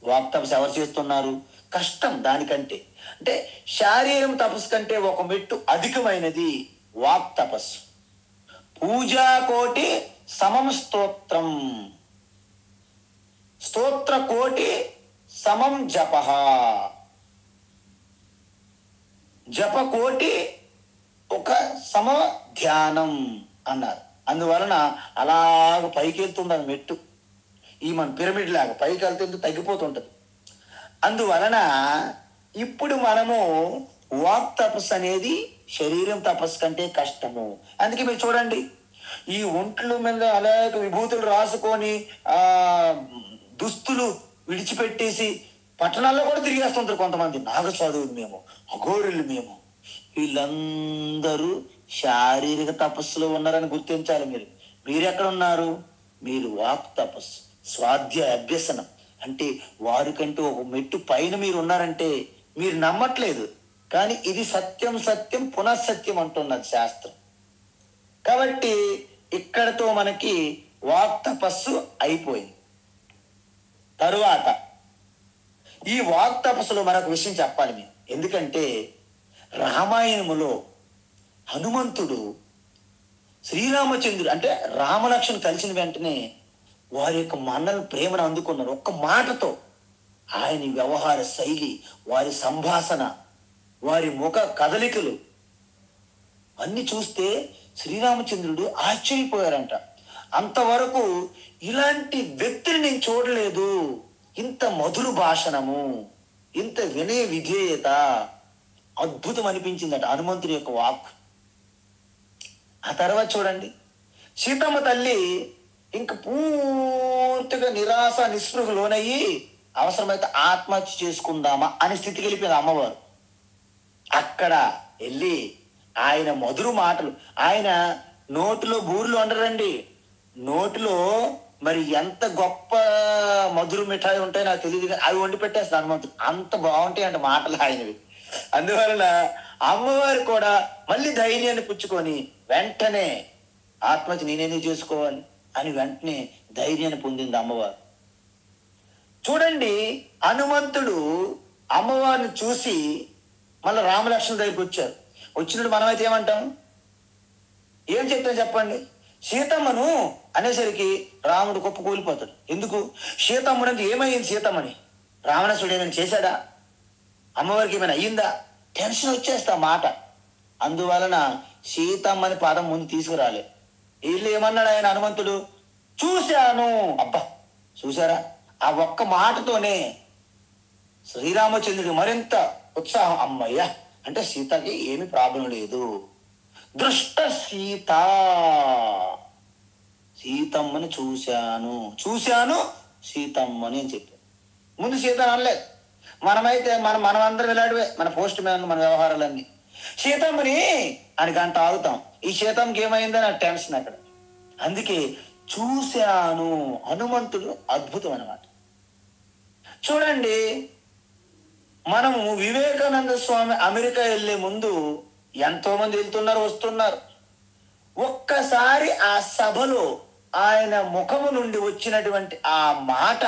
S1: వాక్ తపస్సు ఎవరు చేస్తున్నారు? కష్టం దానికంటే. అంటే శారీరం తపస్సు కంటే ఒక మెట్టు అధికమైనది వాక్ తపస్సు. పూజా కోటి సమం స్తోత్రం, స్తోత్ర కోటి సమం జప, జప కోటి ఒక సమ ధ్యానం అన్నారు. అందువలన అలాగ పైకి వెళ్తుంది అది మెట్టు. ఈ మన పిరమిడ్ లాగా పైకి వెళ్తుంది, తగ్గిపోతుంటది. అందువలన ఇప్పుడు మనము వాక్ తపస్సు అనేది శరీరం తపస్సు కంటే కష్టము. అందుకే మీరు చూడండి, ఈ ఒంట్ల మీద అలాగ విభూతులు రాసుకొని దుస్తులు విడిచిపెట్టేసి పట్టణాల్లో కూడా తిరిగేస్తుంటారు కొంతమంది. నాగసాధువులు మేము, అఘోరులు మేము. వీళ్ళందరూ శారీరక తపస్సులో ఉన్నారని గుర్తించాలి. మీరెక్కడ ఉన్నారు? మీరు వాక్ తపస్సు, స్వాధ్యాయ అభ్యసనం. అంటే వారికంటూ ఒక మెట్టు పైన మీరు ఉన్నారంటే మీరు నమ్మట్లేదు, కానీ ఇది సత్యం సత్యం పునఃసత్యం అంటున్నది శాస్త్రం. కాబట్టి ఇక్కడతో మనకి వాక్ తపస్సు అయిపోయింది. తరువాత ఈ వాక్ తపస్సులో మరొక విషయం చెప్పాలి మేము. ఎందుకంటే రామాయణములో హనుమంతుడు శ్రీరామచంద్రుడు అంటే రామలక్ష్మణుడు కలిసిన వెంటనే వారి యొక్క మన్నల ప్రేమను అందుకున్నారు. ఒక్క మాటతో ఆయన వ్యవహార శైలి, వారి సంభాషణ, వారి ముఖ కదలికలు అన్ని చూస్తే శ్రీరామచంద్రుడు ఆశ్చర్యపోయారంట. అంతవరకు ఇలాంటి వ్యక్తిని నేను చూడలేదు. ఇంత మధుర భాషణము, ఇంత వినయ విధేయత, అద్భుతం అనిపించిందట హనుమంతుడి యొక్క వాక్. ఆ తర్వాత చూడండి, సీతమ్మ తల్లి ఇంక పూర్తిగా నిరాశ నిస్పృహ లోనయ్యి అవసరమైతే ఆత్మహత్య చేసుకుందామా అనే స్థితికి వెళ్ళిపోయింది అమ్మవారు. అక్కడ వెళ్ళి ఆయన మధుర మాటలు, ఆయన నోటిలో బూర్లు వండరండి, నోటిలో మరి ఎంత గొప్ప మధుర మిఠాయి ఉంటాయో నాకు తెలియదు, కానీ అవి వండి పెట్టేస్తాను హనుమంతుడు. అంత బాగుంటాయి అంటే మాటలు ఆయనవి. అందువలన అమ్మవారు కూడా మళ్ళీ ధైర్యాన్ని పుచ్చుకొని వెంటనే ఆత్మహత్య నేనేది చేసుకోవాలి అని వెంటనే ధైర్యాన్ని పొందింది అమ్మవారు. చూడండి, హనుమంతుడు అమ్మవారిని చూసి మళ్ళీ రామలక్ష్మణ దగ్గరికి వచ్చారు. వచ్చినప్పుడు మనమైతే ఏమంటాం, ఏం చెప్తాం చెప్పండి? సీతమ్మను అనేసరికి రాముడు గొప్ప కూలిపోతాడు. ఎందుకు? సీతమ్మను అంటే ఏమైంది? సీతమ్మని రావణాసుడు ఏమైనా చేశాడా? అమ్మవారికి ఏమైనా అయ్యిందా? టెన్షన్ వచ్చేస్తా మాట. అందువలన సీతమ్మని పదం ముందు తీసుకురాలే. వీళ్ళు ఏమన్నాడు ఆయన హనుమంతుడు? చూశాను. అబ్బా, చూసారా? ఆ ఒక్క మాటతోనే శ్రీరామచంద్రుడికి మరింత ఉత్సాహం. అమ్మయ్య, అంటే సీతకి ఏమి ప్రాబ్లం లేదు. దృష్ట సీత, సీతమ్మని చూశాను సీతమ్మని అని చెప్పారు. ముందు సీత అనలేదు. మనమైతే మనమందరం ఇలాంటివే, మన పోస్ట్ మ్యాన్, మన వ్యవహారాలన్నీ సీతమ్మని అని గంట ఆగుతాం. ఈ సీతమ్మకి ఏమైందని నాకు టెన్షన్ అక్కడ. అందుకే చూశాను. హనుమంతుడు అద్భుతం అన్నమాట. చూడండి, మనము వివేకానంద స్వామి అమెరికా వెళ్ళే ముందు ఎంతో మంది వెళ్తున్నారు, వస్తున్నారు. ఒక్కసారి ఆ సభలో ఆయన ముఖము నుండి వచ్చినటువంటి ఆ మాట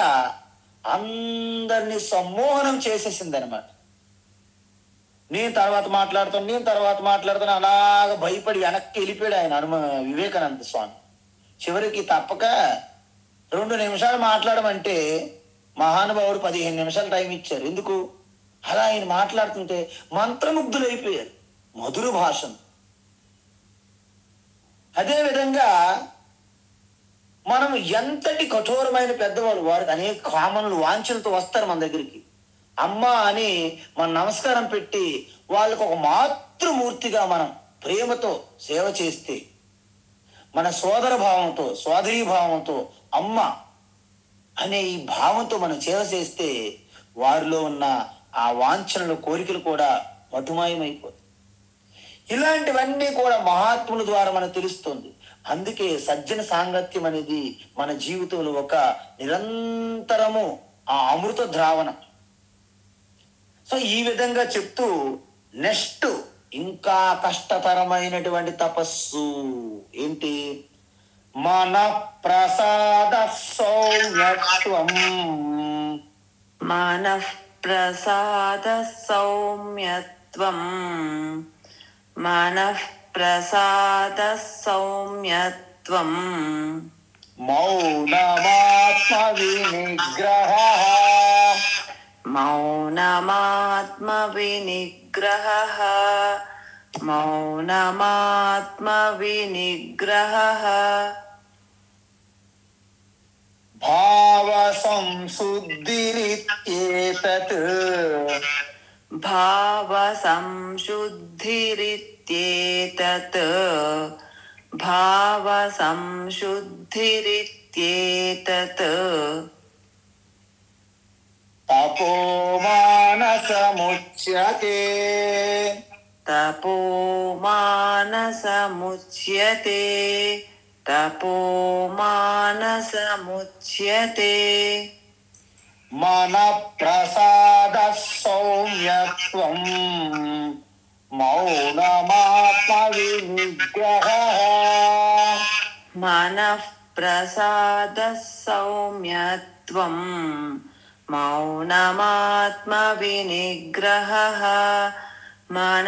S1: అందరినీ సమ్మోహనం చేసేసింది అనమాట. నేను తర్వాత మాట్లాడుతాను అలాగ భయపడి వెనక్కి వెళ్ళిపోయాడు ఆయన వివేకానంద స్వామి. చివరికి తప్పక 2 నిమిషాలు మాట్లాడమంటే మహానుభావుడు 15 నిమిషాలు టైం ఇచ్చారు. ఎందుకు? అలా ఆయన మాట్లాడుతుంటే మంత్రముగ్ధులైపోయారు మధుర భాషను. అదేవిధంగా మనం ఎంతటి కఠోరమైన పెద్దవాళ్ళు, వారికి అనేక కామన్లు వాంఛలతో వస్తారు మన దగ్గరికి. అమ్మ అని మనం నమస్కారం పెట్టి వాళ్ళకు ఒక మాతృమూర్తిగా మనం ప్రేమతో సేవ చేస్తే, మన సోదర భావంతో, సోదరీ భావంతో, అమ్మ అనే ఈ భావంతో మనం సేవ చేస్తే వారిలో ఉన్న ఆ వాంఛనలు, కోరికలు కూడా మధుమయమైపోతాయి. ఇలాంటివన్నీ కూడా మహాత్ముల ద్వారా మనకు తెలుస్తుంది. అందుకే సజ్జన సాంగత్యం అనేది మన జీవితంలో ఒక నిరంతరము ఆ అమృత ద్రావణం. సో ఈ విధంగా చెప్తూ నెక్స్ట్ ఇంకా కష్టతరమైనటువంటి తపస్సు ఏంటి? మన ప్రసాద సౌమ్యత్వం.
S2: మన ప్రసాద సౌమ్యత్వం. మన ప్రసాద సౌమ్యత్వం.
S1: మౌనమాత్మ వినిగ్రహ.
S2: మౌనమాత్మ వినిగ్రహ. మౌనమాత్మ వినిగ్రహ.
S1: భావ సంశుద్ధిరిత్యేతత్.
S2: భావ సంశుద్ధిరిత్యేతత్. భావ సంశుద్ధిరిత్యేతత్.
S1: తపో మానసముచ్యతే.
S2: తపో మానసముచ్యతే. తపో మానసముచ్యతే.
S1: మన ప్రసాద సౌమ్యత్వం. మౌనమాత్మ వినిగ్రహ.
S2: మన ప్రసాద సౌమ్యత్వం. మౌనమాత్మ వినిగ్రహ. మన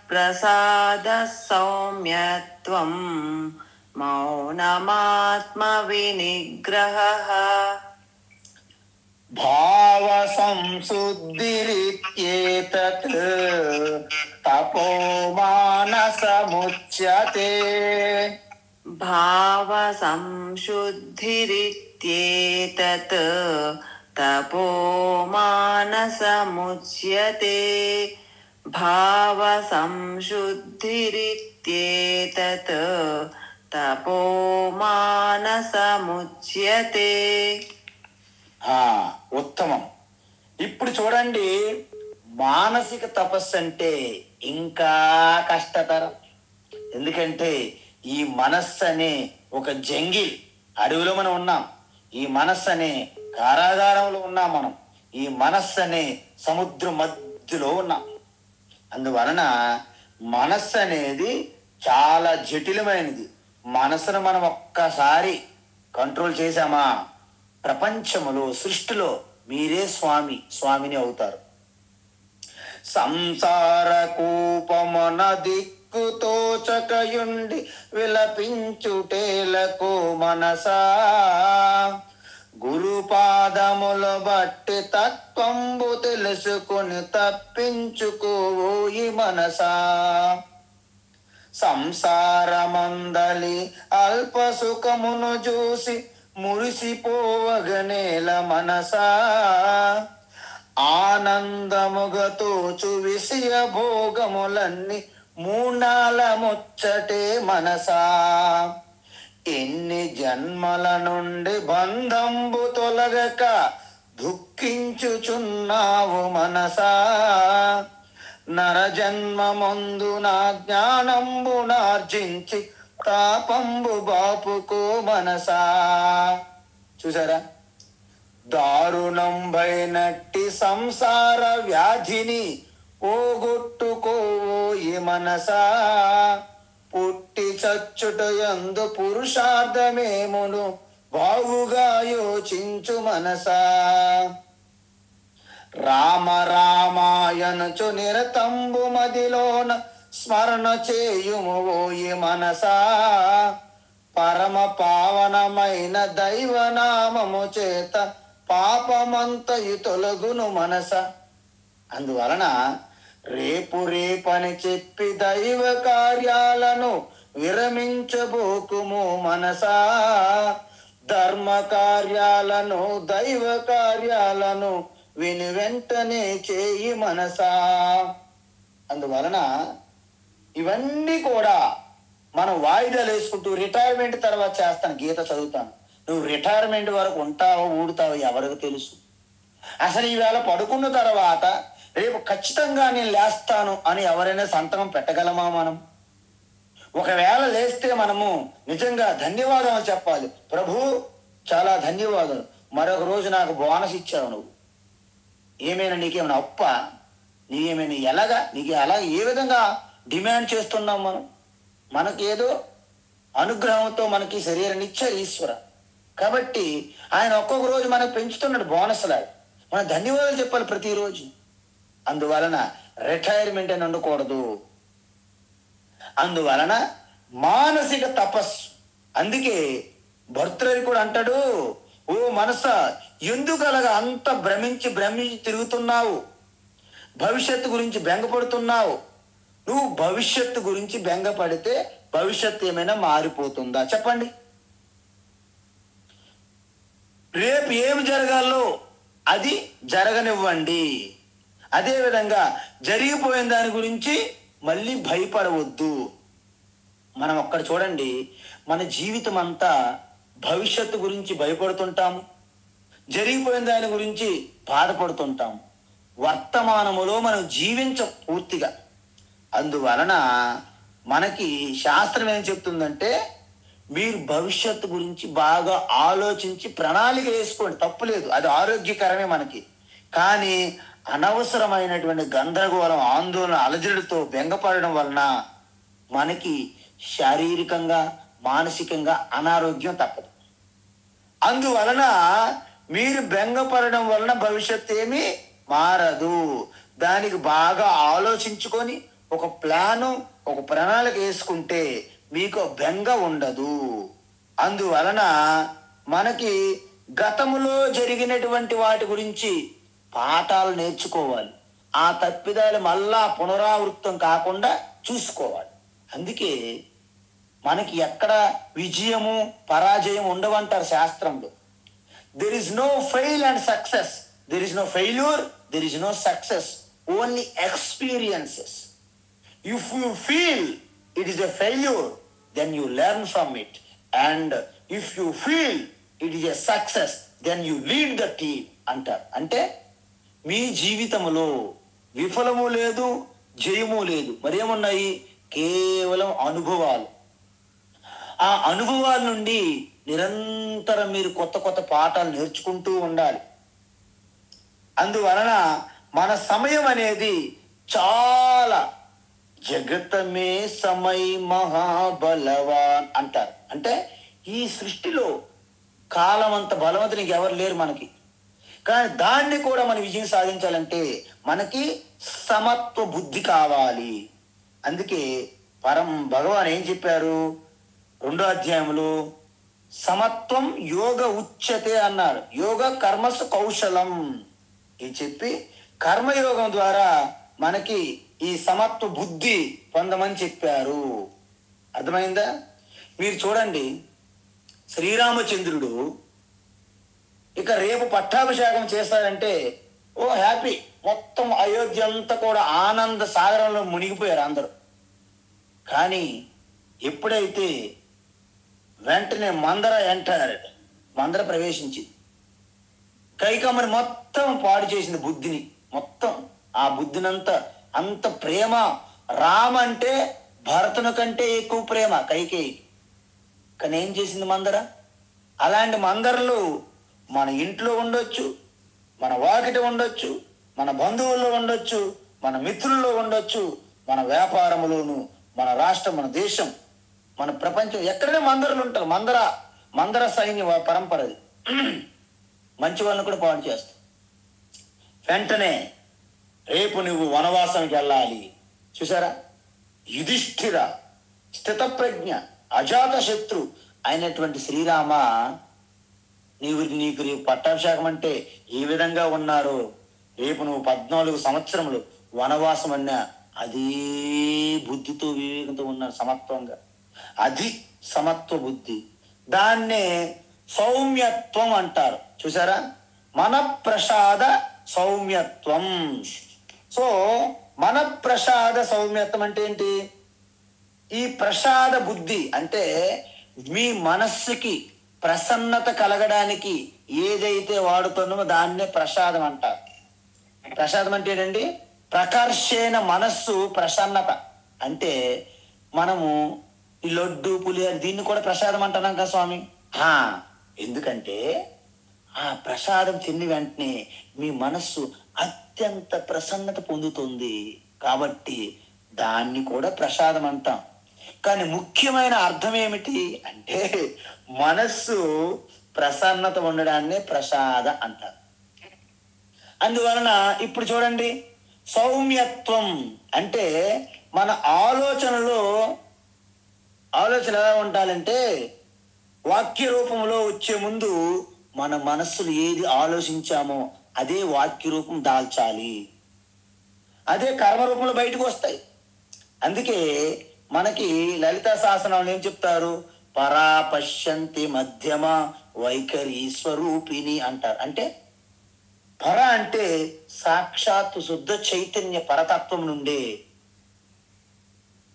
S2: ప్రసాద సౌమ్యత్వం. మౌనమాత్మ వినిగ్రహ.
S1: భావ సంశుద్ధిరిత్యేతత్. తపో మానసముచ్యతే.
S2: భావ సంశుద్ధిరిత్యేతత్. తపో మానసముచ్యతే. భావ సంశుద్ధిరిత్యేతత్ తపో మానసముచ్యతే.
S1: ఉత్తమం. ఇప్పుడు చూడండి, మానసిక తపస్సు అంటే ఇంకా కష్టతరం. ఎందుకంటే ఈ మనస్సు అనే ఒక జంగిల్ అడవిలో మనం ఉన్నాం. ఈ మనస్సు అనే కారాగారంలో ఉన్నాం మనం. ఈ మనస్సు అనే సముద్రం మధ్యలో ఉన్నాం. అందువలన మనస్సు అనేది చాలా జటిలమైనది. మనసును మనం ఒక్కసారి కంట్రోల్ చేశామా, ప్రపంచములో సృష్టిలో మీరే స్వామిని అవుతారు. సంసార కూపమున దిక్కుతోచకయుండి విలపించుటేలకు మనసా, గురుపాదముల బట్టి తత్వంబు తెలుసుకుని తప్పించుకోయి మనసా. సంసారమందలి అల్ప సుఖమును చూసి మురిసిపోవగనేల మనసా, ఆనందముగతోచు విషయ భోగములన్నీ మూనాల ముచ్చటే మనసా. ఎన్ని జన్మల నుండి బంధంబు తొలగక దుఃఖించుచున్నావు మనసా, నరజన్మమందు నా జ్ఞానంబు నార్జించి తాపంబు బాపుకో మనసా. చూసారా, దారుణంబైనట్టి సంసార వ్యాధిని పోగొట్టుకోయి మనసా, పుట్టి చచ్చుట యందు పురుషార్థమేమును బాగుగా యోచించు మనసా. రామ రామాయణచు నిరతంబు మదిలోన స్మరణ చేయుము ఓయి మనసా, పరమ పావనమైన దైవనామము చేత పాపమంతయు తొలగును మనస. అందువలన రేపు రేపని చెప్పి దైవ కార్యాలను విరమించబోకుము మనసా, ధర్మ కార్యాలను దైవ కార్యాలను విని వెంటనే చేయి మనసా. అందువలన ఇవన్నీ కూడా మనం వాయిదాలు వేసుకుంటూ రిటైర్మెంట్ తర్వాత చేస్తాను. గీత చదువుతాను. నువ్వు రిటైర్మెంట్ వరకు ఉంటావో ఊడుతావో ఎవరికి తెలుసు. అసలు ఈవేళ పడుకున్న తర్వాత రేపు ఖచ్చితంగా నేను లేస్తాను అని ఎవరైనా సంతకం పెట్టగలమా మనం? ఒకవేళ లేస్తే మనము నిజంగా ధన్యవాదాలు చెప్పాలి. ప్రభు చాలా ధన్యవాదాలు, మరొక రోజు నాకు బోనస్ ఇచ్చావు. నువ్వు ఏమైనా నీకేమైనా అప్ప, నీకేమైనా ఎలాగా నీకు అలా ఏ విధంగా డిమాండ్ చేస్తున్నాం మనం? మనకేదో అనుగ్రహంతో మనకి శరీరాన్ని ఇచ్చారు ఈశ్వర. కాబట్టి ఆయన ఒక్కొక్క రోజు మనకు పెంచుతున్నాడు బోనస్ లాగా. మనం ధన్యవాదాలు చెప్పాలి ప్రతిరోజు. అందువలన రిటైర్మెంట్ అని ఉండకూడదు. అందువలన మానసిక తపస్సు. అందుకే భర్తృహరి కూడా అంటాడు, ఓ మనస ఎందుకు అలాగా అంత భ్రమించి తిరుగుతున్నావు? భవిష్యత్తు గురించి బెంగపడుతున్నావు. నువ్వు భవిష్యత్తు గురించి బెంగపడితే భవిష్యత్తు ఏమైనా మారిపోతుందా చెప్పండి? రేపు ఏమి జరగాలో అది జరగనివ్వండి. అదేవిధంగా జరిగిపోయిన దాని గురించి మళ్ళీ భయపడవద్దు. మనం ఒక్కడ చూడండి, మన జీవితం అంతా భవిష్యత్తు గురించి భయపడుతుంటాము, జరిగిపోయిన దాని గురించి బాధపడుతుంటాము. వర్తమానములో మనం జీవించం పూర్తిగా. అందువలన మనకి శాస్త్రం ఏం చెప్తుందంటే, మీరు భవిష్యత్తు గురించి బాగా ఆలోచించి ప్రణాళిక వేసుకోండి, తప్పులేదు, అది ఆరోగ్యకరమే మనకి. కానీ అనవసరమైనటువంటి గందరగోళం, ఆందోళన, అలజడితో బెంగపడడం వలన మనకి శారీరకంగా మానసికంగా అనారోగ్యం తప్పదు. అందువలన మీరు బెంగపడడం వలన భవిష్యత్తు ఏమీ మారదు. దానికి బాగా ఆలోచించుకొని ఒక ప్లాను, ఒక ప్రణాళిక వేసుకుంటే మీకు బెంగ ఉండదు. అందువలన మనకి గతములో జరిగినటువంటి వాటి గురించి పాఠాలు నేర్చుకోవాలి. ఆ తప్పిదాలు మళ్ళా పునరావృతం కాకుండా చూసుకోవాలి. అందుకే మనకి ఎక్కడ విజయము పరాజయం ఉండవంటారు శాస్త్రంలో. There is no fail and success. There is no failure, there is no success. Only experiences. If you feel it is a failure, then you learn from it. And if you feel it is a success, then you lead the team అంటారు. అంటే మీ జీవితంలో విఫలము లేదు, జయము లేదు, మరేమున్నాయి? కేవలం అనుభవాలు. ఆ అనుభవాల నుండి నిరంతరం మీరు కొత్త కొత్త పాఠాలు నేర్చుకుంటూ ఉండాలి. అందువలన మన సమయం అనేది చాలా, జగతమే సమయ మహాబలవాన్ అంటారు. అంటే ఈ సృష్టిలో కాలం అంత బలవంతునికి ఎవరు లేరు మనకి. కానీ దాన్ని కూడా మనం విజయం సాధించాలంటే మనకి సమత్వ బుద్ధి కావాలి. అందుకే భగవాన్ ఏం చెప్పారు 2వ అధ్యాయంలో? సమత్వం యోగ ఉచ్యతే అన్నారు. యోగ కర్మసు కౌశలం ఇది చెప్పి కర్మయోగం ద్వారా మనకి ఈ సమత్వ బుద్ధి పొందమని చెప్పారు. అర్థమైందా? మీరు చూడండి, శ్రీరామచంద్రుడు ఇక రేపు పట్టాభిషేకం చేస్తాడంటే ఓ హ్యాపీ, మొత్తం అయోధ్య అంతా కూడా ఆనంద సాగరంలో మునిగిపోయారు అందరూ. కానీ ఎప్పుడైతే వెంటనే మందర ప్రవేశించింది, కైకమ్మని మొత్తం పాడు చేసింది, బుద్ధిని మొత్తం. ఆ బుద్ధినంతా, అంత ప్రేమ, రామ అంటే భరతుని కంటే ఎక్కువ ప్రేమ కైకేయి. కానీ ఏం చేసింది మందర? అలాంటి మందరలు మన ఇంట్లో ఉండొచ్చు, మన వాకిట ఉండొచ్చు, మన బంధువుల్లో ఉండొచ్చు, మన మిత్రుల్లో ఉండొచ్చు, మన వ్యాపారంలోను, మన రాష్ట్రం, మన దేశం, మన ప్రపంచం, ఎక్కడైనా మందరలు ఉంటారు. మందర సైన్య పరంపర అది. మంచి వాళ్ళని కూడా పాడు చేస్తాం. వెంటనే రేపు నువ్వు వనవాసానికి వెళ్ళాలి. చూసారా? యుధిష్ఠిర, స్థితప్రజ్ఞ, అజాత శత్రు అయినటువంటి శ్రీరామ, నీకు రేపు పట్టాభిషేకం అంటే ఏ విధంగా ఉన్నారో, రేపు నువ్వు 14 సంవత్సరములు వనవాసం అన్నా అదే బుద్ధితో, వివేకంతో ఉన్నారు, సమత్వంగా. అది సమత్వ బుద్ధి. దాన్నే సౌమ్యత్వం అంటారు. చూసారా? మన ప్రసాద సౌమ్యత్వం. సో మన ప్రసాద సౌమ్యత్వం అంటే ఏంటి? ఈ ప్రసాద బుద్ధి అంటే మీ మనస్సుకి ప్రసన్నత కలగడానికి ఏదైతే వాడుతున్నామో దాన్నే ప్రసాదం అంటారు. ప్రసాదం అంటే ఏంటండి? ప్రకర్షణ మనస్సు ప్రసన్నత. అంటే మనము ఈ లడ్డు, పులిహోర దీన్ని కూడా ప్రసాదం అంటున్నాం కదా స్వామి. ఎందుకంటే ఆ ప్రసాదం తిని వెంటనే మీ మనస్సు అత్యంత ప్రసన్నత పొందుతుంది కాబట్టి దాన్ని కూడా ప్రసాదం అంటాం. కానీ ముఖ్యమైన అర్థం ఏమిటి అంటే మనస్సు ప్రసన్నత ఉండడాన్నే ప్రసాద అంటారు. అందువలన ఇప్పుడు చూడండి, సౌమ్యత్వం అంటే మన ఆలోచన ఎలా ఉండాలంటే వాక్య రూపంలో వచ్చే ముందు మన మనస్సులు ఏది ఆలోచించామో అదే వాక్య రూపం దాల్చాలి, అదే కర్మ రూపంలో బయటకు వస్తాయి. అందుకే మనకి లలితా శాసనాలు ఏం చెప్తారు? పరా పశ్యంతి మధ్యమ వైఖరి స్వరూపిణి అంటారు. అంటే పర అంటే సాక్షాత్తు శుద్ధ చైతన్య పరతత్వం నుండే,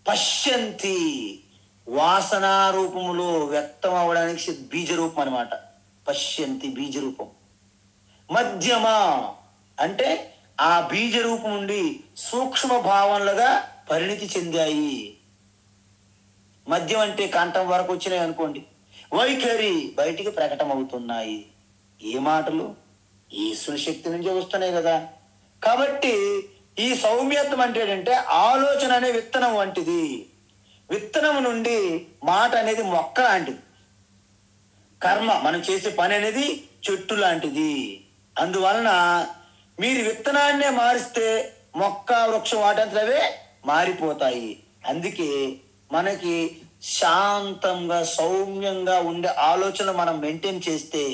S1: పశ్యంతి వాసనా రూపములో వ్యక్తం అవడానికి బీజ రూపం అనమాట. పశ్యంతి బీజ రూపం. మధ్యమ అంటే ఆ బీజ రూపం నుండి సూక్ష్మ భావనలుగా పరిణితి చెందాయి. మద్యం అంటే కంఠం వరకు వచ్చినాయి అనుకోండి. వైఖరి బయటికి ప్రకటన అవుతున్నాయి. ఏ మాటలు? ఈశ్వర శక్తి నుంచి వస్తున్నాయి కదా. కాబట్టి ఈ సౌమ్యత్వం అంటే ఏంటంటే ఆలోచన అనే విత్తనం వంటిది. విత్తనం నుండి మాట అనేది మొక్క లాంటిది. కర్మ మనం చేసే పని అనేది చెట్టు లాంటిది. అందువలన మీరు విత్తనాన్నే మారిస్తే మొక్క, వృక్షం వాటంతలవే మారిపోతాయి. అందుకే మనకి శాంతంగా, సౌమ్యంగా ఉండే ఆలోచన మనం మెయింటైన్ చేస్తే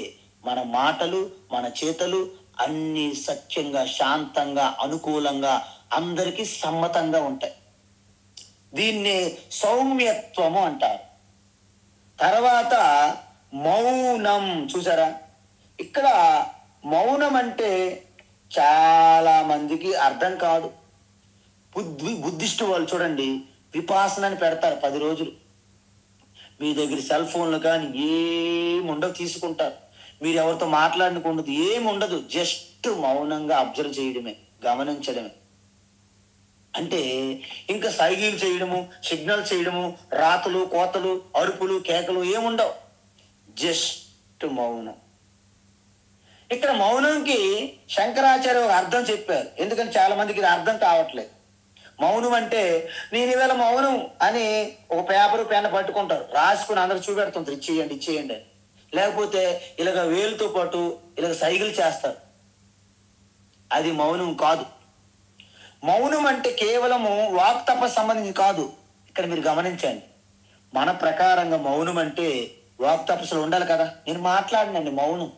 S1: మన మాటలు, మన చేతలు అన్ని సత్యంగా, శాంతంగా, అనుకూలంగా, అందరికీ సమ్మతంగా ఉంటాయి. దీన్ని సౌమ్యత్వము అంటారు. తర్వాత మౌనం. చూసారా? ఇక్కడ మౌనం అంటే చాలా మందికి అర్థం కాదు. బుద్ధిస్టు వాళ్ళు చూడండి, విపాసనని పెడతారు 10 రోజులు. మీ దగ్గర సెల్ ఫోన్లు కానీ ఏముండవు, తీసుకుంటారు. మీరు ఎవరితో మాట్లాడకుండా ఏముండదు, జస్ట్ మౌనంగా అబ్జర్వ్ చేయడమే, గమనించడమే. అంటే ఇంకా సైగీలు చేయడము, సిగ్నల్ చేయడము, రాతలు కోతలు అరుపులు కేకలు ఏముండవు, జస్ట్ మౌనం. ఇక్కడ మౌనంకి శంకరాచార్య ఒక అర్థం చెప్పారు. ఎందుకంటే చాలా మందికి ఇది అర్థం కావట్లేదు. మౌనం అంటే నేను ఇవాళ మౌనం అని ఒక పేపర్ పెన్ పట్టుకుంటారు, రాసుకుని అందరు చూపెడుతుంటారు, ఇచ్చేయండి ఇచ్చేయండి అని. లేకపోతే ఇలాగ వేలుతో పాటు ఇలాగ సైకిల్ చేస్తారు. అది మౌనం కాదు. మౌనం అంటే కేవలము వాక్ తపస్సు సంబంధించి కాదు. ఇక్కడ మీరు గమనించండి, మన ప్రకారంగా మౌనం అంటే వాక్ తపస్సులు ఉండాలి కదా. నేను మాట్లాడినండి మౌనం.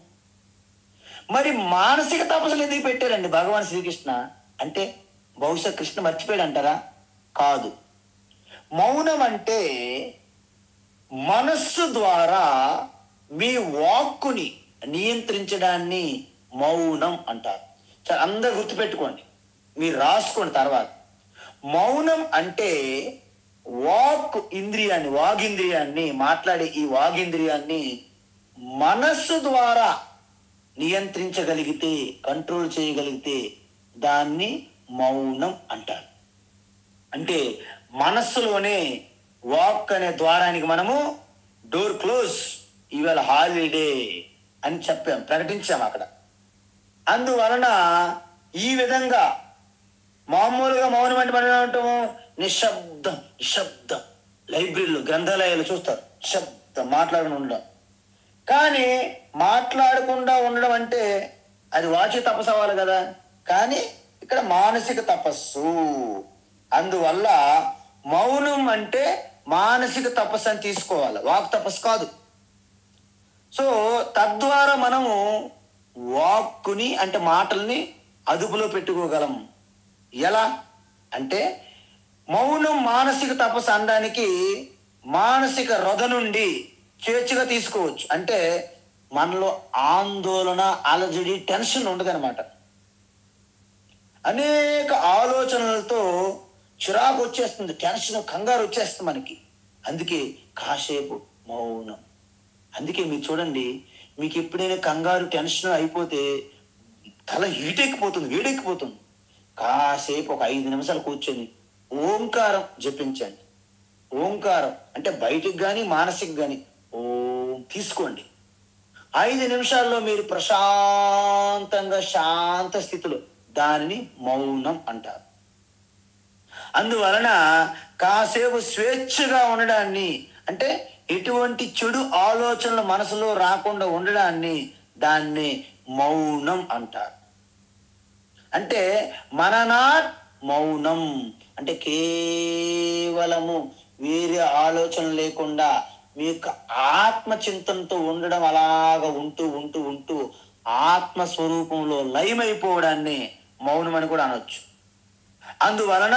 S1: మరి మానసిక తపస్సులు ఎందుకు పెట్టారండి భగవాన్ శ్రీకృష్ణ అంటే? బహుశా కృష్ణ మర్చిపోయాడు అంటారా? కాదు. మౌనం అంటే మనస్సు ద్వారా మీ వాక్కుని నియంత్రించడాన్ని మౌనం అంటారు. సరే, అందరు గుర్తుపెట్టుకోండి, మీరు రాసుకోండి తర్వాత. మౌనం అంటే వాగింద్రియాన్ని మాట్లాడే ఈ వాగింద్రియాన్ని మనస్సు ద్వారా నియంత్రించగలిగితే, కంట్రోల్ చేయగలిగితే దాన్ని మౌనం అంటారు. అంటే మనస్సులోనే వాక్ అనే ద్వారానికి మనము డోర్ క్లోజ్, ఇవాళ హాలిడే అని ప్రకటించాము అక్కడ. అందువలన ఈ విధంగా మామూలుగా మౌనం అంటే మనం ఏమంటాము? నిశ్శబ్దం. లైబ్రరీలో గ్రంథాలయాలు చూస్తారు, నిశ్శబ్దం, మాట్లాడకుండా ఉండడం. కానీ మాట్లాడకుండా ఉండడం అంటే అది వాచి తపస్సు అవ్వాలి కదా. కానీ ఇక్కడ మానసిక తపస్సు. అందువల్ల మౌనం అంటే మానసిక తపస్సు అని తీసుకోవాలి, వాక్ తపస్సు కాదు. సో తద్వారా మనము వాక్కుని అంటే మాటల్ని అదుపులో పెట్టుకోగలం. ఎలా అంటే మౌనం మానసిక తపస్సు అనడానికి మానసిక రొద నుండి స్వేచ్ఛగా తీసుకోవచ్చు. అంటే మనలో ఆందోళన, అలజడి, టెన్షన్ ఉండదన్నమాట. అనేక ఆలోచనలతో చిరాకు వచ్చేస్తుంది, టెన్షన్, కంగారు వచ్చేస్తుంది మనకి. అందుకే కాసేపు మౌనం. అందుకే మీరు చూడండి, మీకు ఎప్పుడైనా కంగారు, టెన్షన్ అయిపోతే తల వేడెక్కిపోతుంది. కాసేపు ఒక 5 నిమిషాలు కూర్చొని ఓంకారం జపించండి. ఓంకారం అంటే బయటికి కానీ మానసిక కానీ ఓం తీసుకోండి. 5 నిమిషాల్లో మీరు ప్రశాంతంగా శాంత స్థితిలో, దానిని మౌనం అంటారు. అందువలన కాసేపు స్వేచ్ఛగా ఉండడాన్ని, అంటే ఎటువంటి చెడు ఆలోచనలు మనసులో రాకుండా ఉండడాన్ని, దాన్ని మౌనం అంటారు. అంటే మననాట్ మౌనం అంటే కేవలము వేరే ఆలోచన లేకుండా మీ యొక్క ఆత్మచింతనతో ఉండడం, అలాగ ఉంటూ ఆత్మస్వరూపంలో లయమైపోవడాన్ని మౌనం అని కూడా అనొచ్చు. అందువలన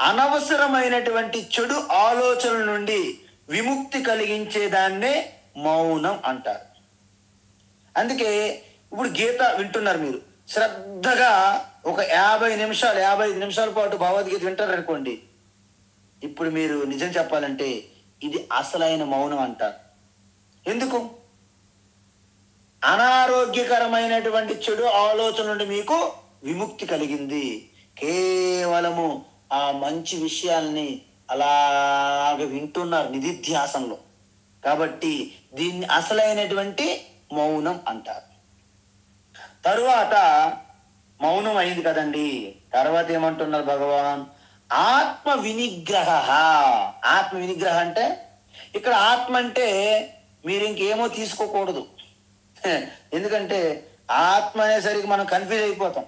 S1: అనవసరమైనటువంటి చెడు ఆలోచనల నుండి విముక్తి కలిగించేదాన్నే మౌనం అంటారు. అందుకే ఇప్పుడు గీత వింటున్నారు మీరు, శ్రద్ధగా ఒక 55 నిమిషాల పాటు భగవద్గీత వింటారు అనుకోండి. ఇప్పుడు మీరు నిజం చెప్పాలంటే ఇది అసలైన మౌనం అంటారు. ఎందుకు? అనారోగ్యకరమైనటువంటి చెడు ఆలోచన నుండి మీకు విముక్తి కలిగింది. కేవలము ఆ మంచి విషయాల్ని అలాగ వింటున్నారు నిధిధ్యాసంలో. కాబట్టి దీన్ని అసలైనటువంటి మౌనం అంటారు. తరువాత మౌనం అయింది కదండి, తర్వాత ఏమంటున్నారు భగవాన్? ఆత్మ వినిగ్రహ. ఆత్మ వినిగ్రహ అంటే ఇక్కడ ఆత్మ అంటే మీరు ఇంకేమో తీసుకోకూడదు. ఎందుకంటే ఆత్మ అనేసరికి మనం కన్ఫ్యూజ్ అయిపోతాం.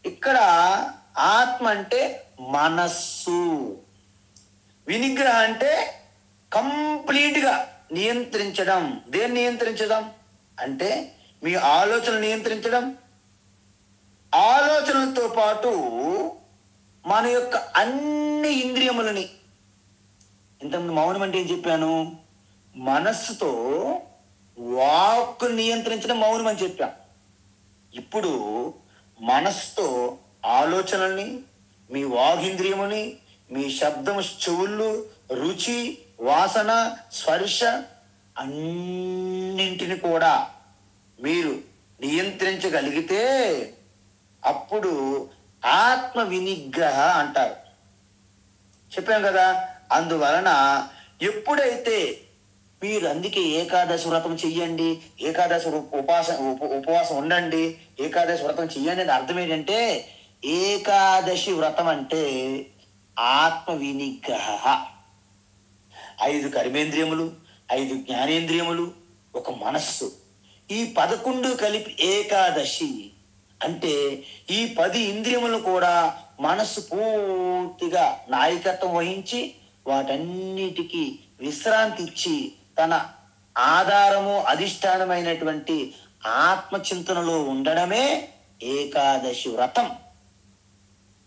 S1: ఇక్కడ ఆత్మ అంటే మనస్సు, వినిగ్రహ అంటే కంప్లీట్గా నియంత్రించడం. దేన్ని నియంత్రించడం అంటే మీ ఆలోచనలు నియంత్రించడం, ఆలోచనలతో పాటు మన యొక్క అన్ని ఇంద్రియములని. ఇంతకుముందు మౌనం అంటే ఏం చెప్పాను? మనస్సుతో వాక్కు నియంత్రించడం మౌనం అని చెప్పాం. ఇప్పుడు మనస్సుతో ఆలోచనల్ని, మీ వాగింద్రియముని, మీ శబ్దము చెవుళ్ళు, రుచి, వాసన, స్పర్శ అన్నింటిని కూడా మీరు నియంత్రించగలిగితే అప్పుడు ఆత్మ వినిగ్రహ అంటారు. చెప్పాం కదా. అందువలన ఎప్పుడైతే మీరు, అందుకే ఏకాదశి వ్రతం చెయ్యండి, ఏకాదశి ఉపవాసం ఉండండి, ఏకాదశి వ్రతం చెయ్యండి అని అర్థం ఏంటంటే, ఏకాదశి వ్రతం అంటే ఆత్మ వినిగ్రహ. 5 కర్మేంద్రియములు, 5 జ్ఞానేంద్రియములు, ఒక మనస్సు, ఈ 11 కలిపి ఏకాదశి అంటే ఈ 10 ఇంద్రియములు కూడా మనస్సు పూర్తిగా నాయకత్వం వహించి వాటన్నిటికీ విశ్రాంతి ఇచ్చి తన ఆధారము అధిష్టానమైనటువంటి ఆత్మచింతనలో ఉండడమే ఏకాదశి వ్రతం.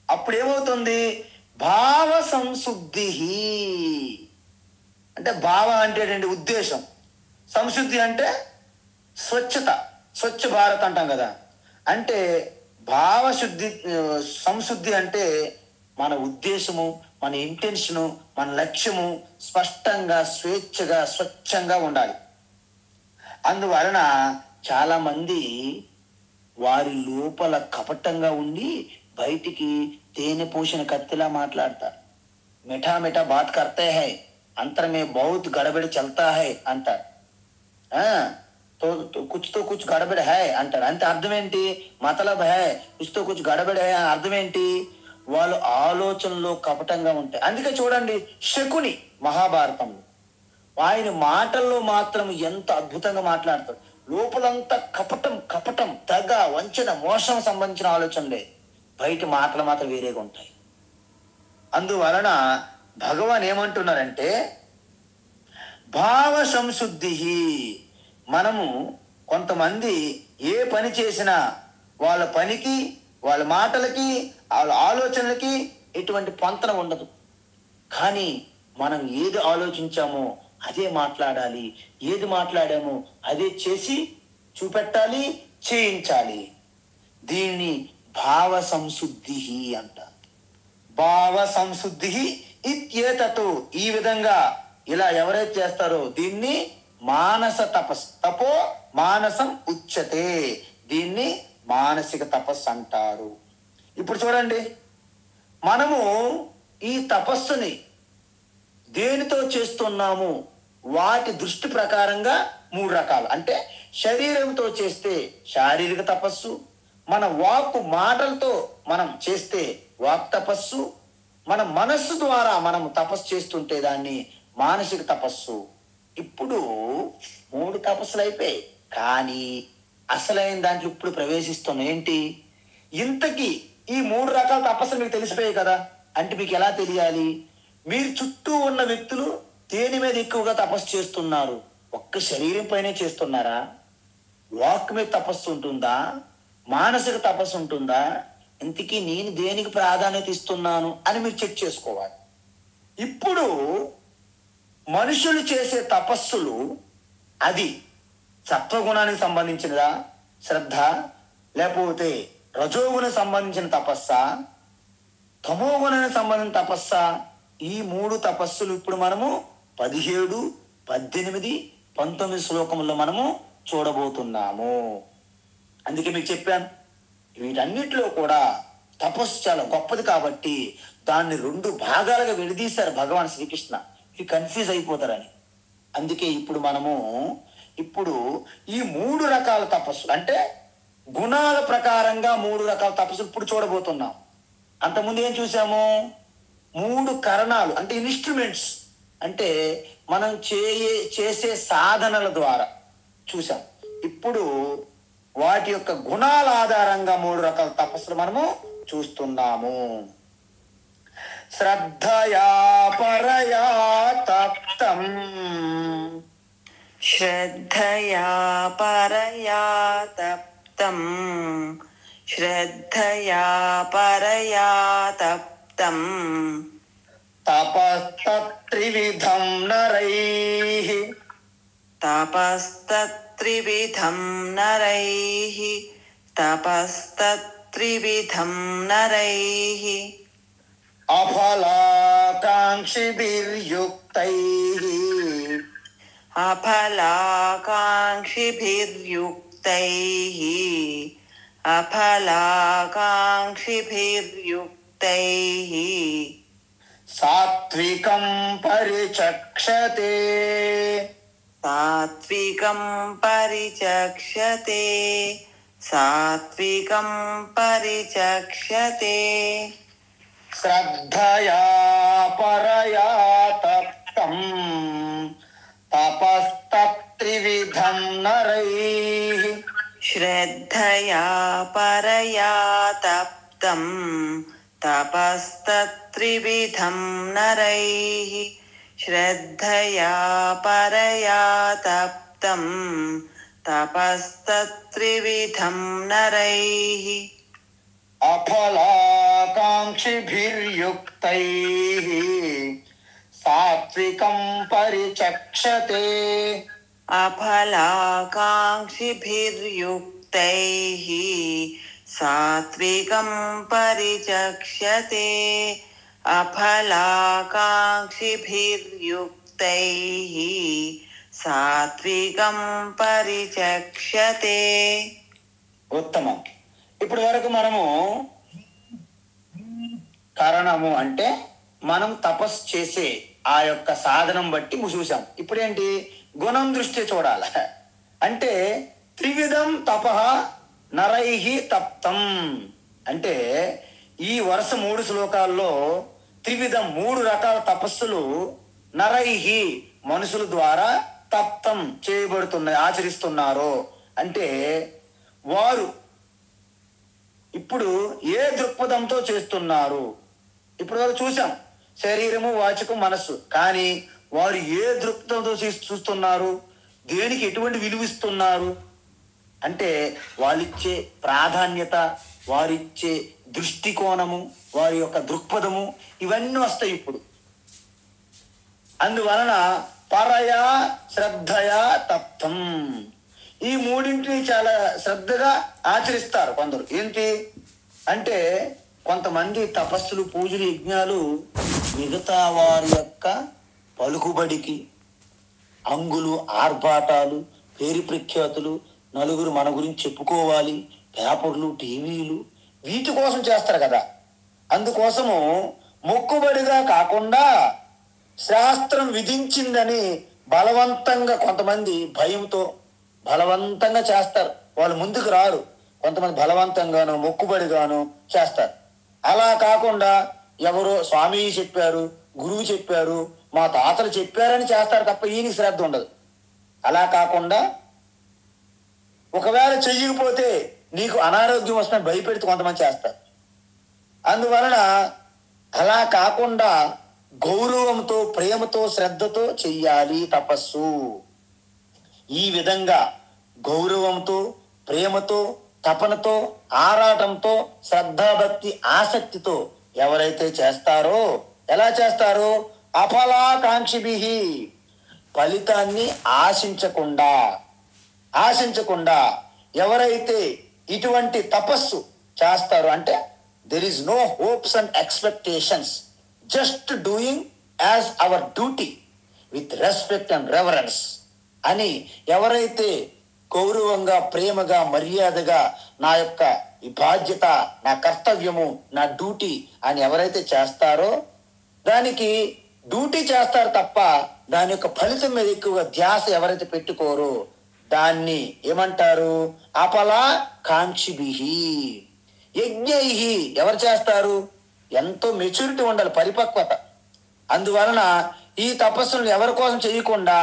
S1: అప్పుడేమవుతుంది? భావ సంశుద్ధి. అంటే భావ అంటే ఏంటంటే ఉద్దేశం, సంశుద్ధి అంటే స్వచ్ఛత, స్వచ్ఛ భారత్ అంటాం కదా. అంటే భావశుద్ధి, సంశుద్ధి అంటే మన ఉద్దేశము, మన ఇంటెన్షను, మన లక్ష్యము స్పష్టంగా, స్వేచ్ఛగా, స్వచ్ఛంగా ఉండాలి. అందువలన చాలా మంది వారి లోపల కపటంగా ఉండి బయటికి తేనె పోసిన కత్తిలా మాట్లాడతారు. మిఠా మిఠా బాత్ కర్తే హై, అంతర్ మే బహుత్ గడబడి చల్తా హై అంటారు. కుచ్తో కుచ్ గడబడి హై అంటారు. అంటే అర్థం ఏంటి? మతలబ్ హై, కుచ్తో కుచ్ గడబడి హై అర్థం ఏంటి? వాళ్ళు ఆలోచనలో కపటంగా ఉంటాయి. అందుకే చూడండి, శకుని మహాభారతంలో ఆయన మాటల్లో మాత్రం ఎంత అద్భుతంగా మాట్లాడతాడు. లోపలంతా కపటం, కపటం, దగ, వంచన, మోసం సంబంధించిన ఆలోచనలే, బయట మాటలు మాత్రం వేరేగా ఉంటాయి. అందువలన భగవాన్ ఏమంటున్నారంటే భావ సంశుద్ధి. మనము కొంతమంది ఏ పని చేసినా వాళ్ళ పనికి, వాళ్ళ మాటలకి, వాళ్ళ ఆలోచనలకి ఎటువంటి పొంతన ఉండదు. కానీ మనం ఏది ఆలోచించామో అదే మాట్లాడాలి, ఏది మాట్లాడామో అదే చేసి చూపెట్టాలి, చేయించాలి. దీన్ని భావ సంశుద్ధి అంటారు. భావ సంశుద్ధి ఇత్యేతతో, ఈ విధంగా ఇలా ఎవరైతే చేస్తారో దీన్ని మానస తపస్సు, తపో మానసం ఉచ్యతే, దీన్ని మానసిక తపస్సు అంటారు. ఇప్పుడు చూడండి, మనము ఈ తపస్సుని దేనితో చేస్తున్నాము? వాటి దృష్టి ప్రకారంగా 3 రకాలు. అంటే శరీరంతో చేస్తే శారీరక తపస్సు, మన వాక్కు మాటలతో మనం చేస్తే వాక్ తపస్సు, మన మనస్సు ద్వారా మనం తపస్సు చేస్తుంటే దాన్ని మానసిక తపస్సు. ఇప్పుడు 3 తపస్సులు అయిపోయాయి, కానీ అసలైన దాంట్లో ఇప్పుడు ప్రవేశిస్తున్నాం. ఏంటి? ఇంతకీ ఈ 3 రకాల తపస్సులు మీకు తెలిసిపోయాయి కదా. అంటే మీకు ఎలా తెలియాలి? మీరు చుట్టూ ఉన్న వ్యక్తులు దేని మీద ఎక్కువగా తపస్సు చేస్తున్నారు? ఒక్క శరీరం పైనే చేస్తున్నారా? వాక్ మీద తపస్సు ఉంటుందా? మానసిక తపస్సు ఉంటుందా? ఇంతకీ నేను దేనికి ప్రాధాన్యత ఇస్తున్నాను అని మీరు చెక్ చేసుకోవాలి. ఇప్పుడు మనుషులు చేసే తపస్సులు అది సత్వగుణానికి సంబంధించినదా శ్రద్ధ, లేకపోతే రజోగుణానికి సంబంధించిన తపస్సా, తమోగుణానికి సంబంధించిన తపస్సా? ఈ 3 తపస్సులు ఇప్పుడు మనము 17, 18, 19 శ్లోకముల్లో మనము చూడబోతున్నాము. అందుకే మీకు చెప్పాను, వీటన్నిటిలో కూడా తపస్సు చాలా గొప్పది కాబట్టి దాన్ని 2 భాగాలుగా విడదీశారు భగవాన్ శ్రీకృష్ణ. ఇవి కన్ఫ్యూజ్ అయిపోతారని. అందుకే ఇప్పుడు మనము ఈ 3 రకాల తపస్సులు, అంటే గుణాల ప్రకారంగా 3 రకాల తపస్సులు ఇప్పుడు చూడబోతున్నాం. అంతకుముందు ఏం చూసాము? 3 కరణాలు, అంటే ఇన్స్ట్రుమెంట్స్, అంటే మనం చేసే సాధనల ద్వారా చూసాం. ఇప్పుడు వాటి యొక్క గుణాల ఆధారంగా 3 రకాల తపస్సులు మనము చూస్తున్నాము. శ్రద్ధయా పరయా తప్తం,
S2: శ్రద్ధయా పరయా తప్తం, శ్రద్ధయా పరయా తప్తం,
S1: తపస్తత్రివిధం నరైః,
S2: తపస్తత్రివిధం నరైః, తపస్తత్రివిధం తపస్తత్త్రివిధం నరైః
S1: అఫలాకాంక్షిభిర్యుక్తైః
S2: అఫలాకాంక్షిభిర్యుక్తైః అఫలాకాంక్షిభిర్యుక్తైః
S1: సాత్వికం పరిచక్షతే
S2: సాత్వికం పరిచక్షతే సాత్వికం పరిచక్షతే
S1: శ్రద్ధయా పరయా తప్తం తపస్తత్త్రివిధం నరైః
S2: శ్రద్ధయా పరయా తప్తం తపస్తత్త్రివిధం నరైః శ్రద్ధయా పరయా తప్తం తపస్తత్త్రివిధం నరైః
S1: అఫలాకాంక్షిభిర్యుక్తైః సాత్వికం పరిచక్షతే
S2: అఫలాకాంక్షిభిర్యుక్తైః సాత్వికం పరిచక్షతే అఫలాకాంక్షిభిర్యుక్తైః సాత్వికం పరిచక్షతే.
S1: ఉత్తమం. ఇప్పుడు వరకు మనము కారణము అంటే మనం తపస్సు చేసే ఆ యొక్క సాధనం బట్టి చూసాం. ఇప్పుడేంటి గుణం దృష్టి చూడాల అంటే త్రివిధం తపః నరైః తప్తం అంటే ఈ వరుస 3 శ్లోకాల్లో త్రివిధం 3 రకాల తపస్సులు నరైః మనుషుల ద్వారా తప్తం చేయబడుతున్నాయి, ఆచరిస్తున్నారు. అంటే వారు ఇప్పుడు ఏ దృక్పథంతో చేస్తున్నారు? ఇప్పుడు వరకు చూసాం శరీరము, వాచకం, మనస్సు. కానీ వారు ఏ దృక్పథంతో చూస్తున్నారు? దేనికి ఎటువంటి విలువిస్తున్నారు? అంటే వాళ్ళిచ్చే ప్రాధాన్యత, వారిచ్చే దృష్టికోణము, వారి యొక్క దృక్పథము ఇవన్నీ వస్తాయి ఇప్పుడు. అందువలన పరయా శ్రద్ధయా తప్తం ఈ మూడింటిని చాలా శ్రద్ధగా ఆచరిస్తారు కొందరు. ఏంటి అంటే కొంతమంది తపస్సులు, పూజలు, యజ్ఞాలు మిగతా వారి యొక్క పలుకుబడికి, అంగులు, ఆర్భాటాలు, పేరు ప్రఖ్యాతులు, నలుగురు మన గురించి చెప్పుకోవాలి, పేపర్లు, టీవీలు, వీటి కోసం చేస్తారు కదా. అందుకోసము మొక్కుబడిగా కాకుండా శాస్త్రం విధించిందని బలవంతంగా కొంతమంది భయంతో బలవంతంగా చేస్తారు. వాళ్ళు ముందుకు రారు. కొంతమంది బలవంతంగాను మొక్కుబడిగాను చేస్తారు. అలా కాకుండా ఎవరో స్వామి చెప్పారు, గురువు చెప్పారు, మా తాతలు చెప్పారని చేస్తారు తప్ప ఈయన శ్రద్ధ ఉండదు. అలా కాకుండా ఒకవేళ చెయ్యకపోతే నీకు అనారోగ్యం వస్తుందని భయపెడితే కొంతమంది చేస్తారు. అందువలన అలా కాకుండా గౌరవంతో, ప్రేమతో, శ్రద్ధతో చెయ్యాలి తపస్సు. ఈ విధంగా గౌరవంతో, ప్రేమతో, తపనతో, ఆరాటంతో, శ్రద్ధాభక్తి, ఆసక్తితో ఎవరైతే చేస్తారో, ఎలా చేస్తారో అఫలాకాంక్షిభిః ఫలితాన్ని ఆశించకుండా ఎవరైతే ఇటువంటి తపస్సు చేస్తారో, అంటే there is no hopes and expectations, just doing as our duty with respect and reverence అని ఎవరైతే గౌరవంగా, ప్రేమగా, మర్యాదగా నా యొక్క ఈ బాధ్యత, నా కర్తవ్యము, నా డ్యూటీ అని ఎవరైతే చేస్తారో, దానికి డ్యూటీ చేస్తారు తప్ప దాని యొక్క ఫలితం మీద ఎక్కువగా ధ్యాస ఎవరైతే పెట్టుకోరో దాన్ని ఏమంటారు? అఫలాకాంక్షిభిః. యజ్ఞైః ఎవరు చేస్తారు? ఎంతో మెచ్యూరిటీ ఉండాలి, పరిపక్వత. అందువలన ఈ తపస్సులను ఎవరి కోసం చేయకుండా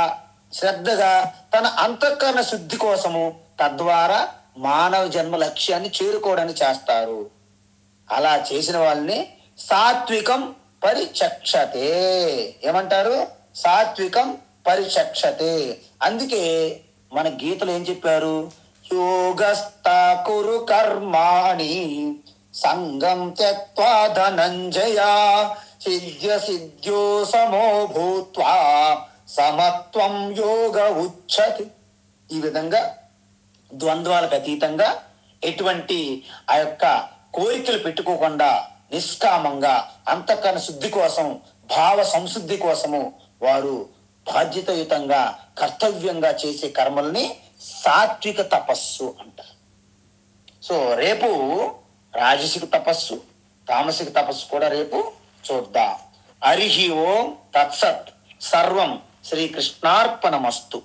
S1: శ్రద్ధగా తన అంతఃకరణ శుద్ధి కోసము, తద్వారా మానవ జన్మ లక్ష్యాన్ని చేరుకోవడానికి చేస్తారు. అలా చేసిన వాళ్ళని సాత్వికం పరిచక్షతే. ఏమంటారు? సాత్వికం పరిచక్షతే. అందుకే మన గీతలు ఏం చెప్పారు? యోగస్థ కురు కర్మాణి సంగం త్యక్త్వా ధనంజయ సిద్ధ్యో సమో భూత్వా సమత్వం యోగ ఉచ్యతే. ఈ విధంగా ద్వంద్వాలకు అతీతంగా ఎటువంటి ఆ యొక్క కోరికలు పెట్టుకోకుండా నిష్కామంగా అంతఃకరణ శుద్ధి కోసం, భావ సంశుద్ధి కోసము వారు బాధ్యతాయుతంగా కర్తవ్యంగా చేసే కర్మల్ని సాత్విక తపస్సు అంటారు. సో రేపు రాజసిక తపస్సు, తామసిక తపస్సు కూడా రేపు చూద్దాం. హరి ఓం తత్సత్. సర్వం శ్రీకృష్ణార్పణమస్తు.